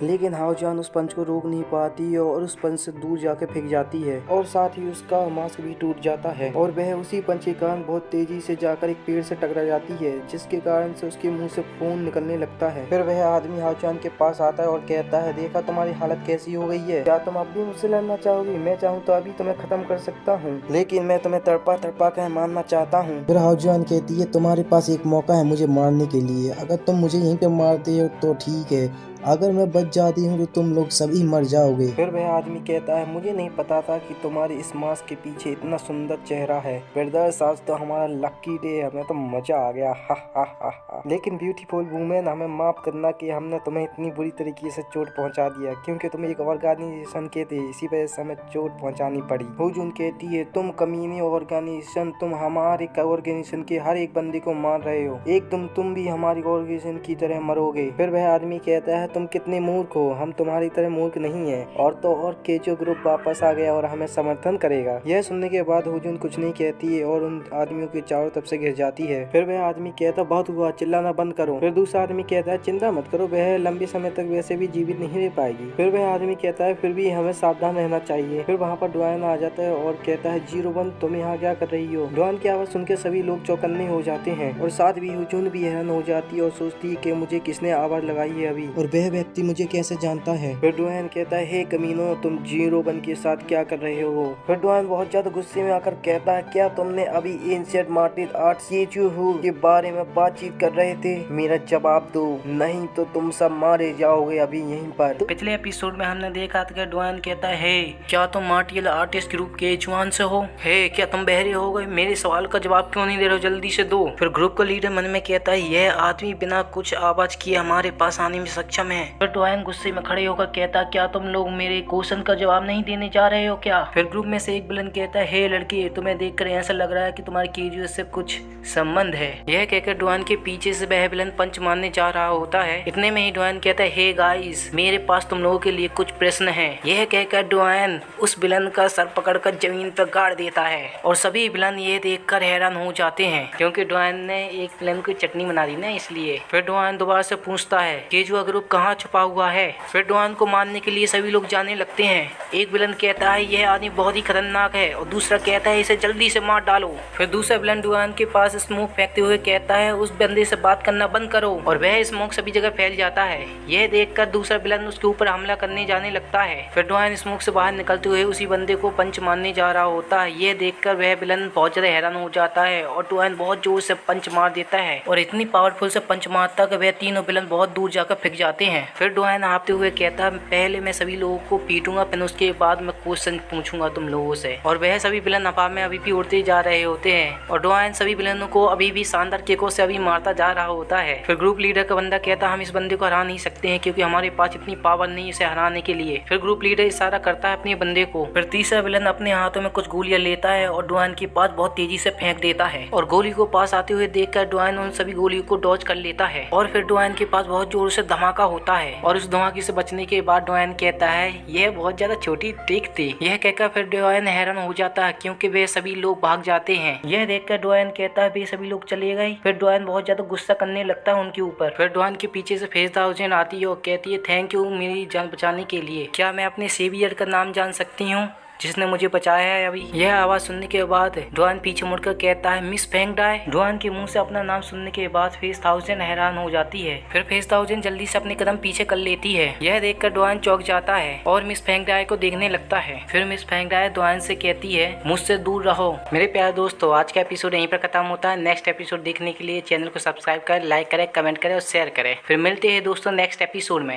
लेकिन हाजुआन उस पंच को रोक नहीं पाती है और उस पंच से दूर जाके फेंक जाती है और साथ ही उसका मास्क भी टूट जाता है और वह उसी पंच के कारण बहुत तेजी से जाकर एक पेड़ से टकरा जाती है, जिसके कारण से उसके मुंह से खून निकलने लगता है। फिर वह आदमी हाजुआन के पास आता है और कहता है, देखा तुम्हारी हालत कैसी हो गई है, क्या तुम अब भी मुझसे लड़ना चाहोगी? मैं चाहूँ तो अभी तुम्हें खत्म कर सकता हूँ, लेकिन मैं तुम्हें तड़पा तड़पा कर मारना चाहता हूँ। फिर हाजुआन कहती है, तुम्हारे पास एक मौका है मुझे मारने के लिए, अगर तुम मुझे यहीं पे मारते हो तो ठीक है, अगर मैं बच जाती हूँ तो तुम लोग सभी मर जाओगे। फिर वह आदमी कहता है, मुझे नहीं पता था कि तुम्हारे इस मास्क के पीछे इतना सुंदर चेहरा है। ब्रदर्स, आज तो हमारा लकी डे है, हमें तो मजा आ गया, हा हा हा हा। लेकिन ब्यूटीफुल वुमेन, हमें माफ करना कि हमने तुम्हें इतनी बुरी तरीके से चोट पहुंचा दिया, क्योंकि तुम एक ऑर्गेनाइजेशन के थे, इसी वजह से हमें चोट पहुंचानी पड़ी। हुजून कहती है, तुम कमीने ऑर्गेनाइजेशन, तुम हमारे ऑर्गेनाइजेशन के हर एक बंदे को मार रहे हो, एक तुम भी हमारी ऑर्गेनाइजेशन की तरह मरोगे। फिर वह आदमी कहता है, तुम कितने मूर्ख हो, हम तुम्हारी तरह मूर्ख नहीं है। और तो और केचो ग्रुप वापस आ गया और हमें समर्थन करेगा। यह सुनने के बाद हुजून कुछ नहीं कहती है और उन आदमियों के चारों तरफ से घिर जाती है। फिर वह आदमी कहता, बहुत हुआ, चिल्लाना बंद करो। फिर दूसरा आदमी कहता है, चिंता मत करो, वह लंबे समय तक वैसे भी जीवित नहीं रह पाएगी। फिर वह आदमी कहता है, फिर भी हमें सावधान रहना चाहिए। फिर वहाँ पर डुआन आ जाता है और कहता है, 01 तुम यहाँ क्या कर रही हो? डुआन की आवाज सुनकर सभी लोग चौकन्ने हो जाते हैं और साथ भी हुजून भी हैरान हो जाती है और सोचती है कि मुझे किसने आवाज लगाई है अभी, और वह व्यक्ति मुझे कैसे जानता है। फिर डुआन कहता है, हे कमीनो, तुम 01 के साथ क्या कर रहे हो? फिर डुआन बहुत ज्यादा गुस्से में आकर कहता है, क्या तुमने अभी एंशिएंट मार्शल आर्ट्स के बारे में बातचीत कर रहे थे? मेरा जवाब दो, नहीं तो तुम सब मारे जाओगे अभी यहीं पर। तो पिछले एपिसोड में हमने देखा था कि डुआन कहता है, हे क्या तुम मार्शल आर्टिस्ट ग्रुप के जुआन से हो? हे क्या तुम बहरे हो गए? मेरे सवाल का जवाब क्यों नहीं दे रहे हो? जल्दी से दो। फिर ग्रुप का लीडर मन में कहता है, यह आदमी बिना कुछ आवाज किए हमारे पास आने में सक्षम है। फिर डुआन गुस्से में खड़े होकर कहता, क्या तुम लोग मेरे क्वेश्चन का जवाब नहीं देने जा रहे हो क्या? फिर ग्रुप में से एक विलन कहता है, हे लड़की, तुम्हें देखकर ऐसा लग रहा है कि तुम्हारे केजुअल से कुछ संबंध है। यह कहकर डुआन के पीछे से वह विलन पंच मारने जा रहा होता है। इतने में ही डुआन कहता है, हे गाइस, मेरे पास तुम लोगों के लिए कुछ प्रश्न है। यह कहकर डुआन उस विलन का सर पकड़कर जमीन पर गाड़ देता है और सभी विलन ये देखकर हैरान हो जाते हैं, क्योंकि डुआन ने एक विलन की चटनी बना दी ना, इसलिए। फिर डुआन दोबारा से पूछता है, केजुआ ग्रुप कहाँ छुपा हुआ है? फिर डुआन को मारने के लिए सभी लोग जाने लगते हैं। एक विलन कहता है, यह आदमी बहुत ही खतरनाक है, और दूसरा कहता है, इसे जल्दी से मार डालो। फिर दूसरा विलन डुआन के पास स्मोक फेंकते हुए कहता है, उस बंदे से बात करना बंद करो, और वह स्मोक सभी जगह फैल जाता है। यह देखकर दूसरा विलन उसके ऊपर हमला करने जाने लगता है। फिर डुआन स्मोक से बाहर निकलते हुए उसी बंदे को पंच मारने जा रहा होता है। यह देखकर वह विलन बहुत ज्यादा हैरान हो जाता है और डुआन बहुत जोर से पंच मार देता है और इतनी पावरफुल से पंच मारता कि वह तीनों विलन बहुत दूर जाकर फेंक जाते हैं। फिर डुआन हाँफते हुए कहता है, पहले मैं सभी लोगों को पीटूंगा, फिर उसके बाद मैं क्वेश्चन पूछूंगा तुम लोगों से। और वह सभी विलन हवा में अभी भी उड़ते जा रहे होते हैं और डुआन सभी विलनों को अभी भी शानदार किकों से अभी मारता जा रहा होता है। फिर ग्रुप लीडर का बंदा कहता, हम इस बंदे को हरा नहीं सकते हैं क्योंकि हमारे पास इतनी पावर नहीं इसे हराने के लिए। फिर ग्रुप लीडर इशारा करता है अपने बंदे को। फिर तीसरा विलन अपने हाथों में कुछ गोलियां लेता है और डुआन के पास बहुत तेजी से फेंक देता है और गोली को पास आते हुए देखकर डुआन उन सभी गोलियों को डॉज कर लेता है और फिर डुआन के पास बहुत जोर से धमाका होता है और उस धमाके से बचने के बाद डुआन कहता है, यह बहुत ज्यादा छोटी ट्रिक थी। यह कहकर फिर डुआन हैरान हो जाता है क्योंकि वे सभी लोग भाग जाते हैं। यह देखकर डुआन कहता है, वे सभी लोग चले गए। फिर डुआन बहुत ज्यादा गुस्सा करने लगता है उनके ऊपर। फिर डुआन के पीछे से फेस दाउजेन आती है और कहती है, थैंक यू मेरी जान बचाने के लिए। क्या मैं अपने सेवियर का नाम जान सकती हूँ? जिसने मुझे बचाया है अभी। यह आवाज सुनने के बाद डुआन पीछे मुड़कर कहता है मिस फेंग डाई। डुआन के मुंह से अपना नाम सुनने के बाद फेस 1000 हैरान हो जाती है। फिर फेस 1000 जल्दी से अपने कदम पीछे कर लेती है। यह देखकर डुआन चौंक जाता है और मिस फेंग डाई को देखने लगता है। फिर मिस फेंग डाई डुआन से कहती है मुझसे दूर रहो। मेरे प्यारे दोस्तों, आज का एपिसोड यहीं पर खत्म होता है। नेक्स्ट एपिसोड देखने के लिए चैनल को सब्सक्राइब करें, लाइक करें, कमेंट करें और शेयर करें। फिर मिलते हैं दोस्तों नेक्स्ट एपिसोड में।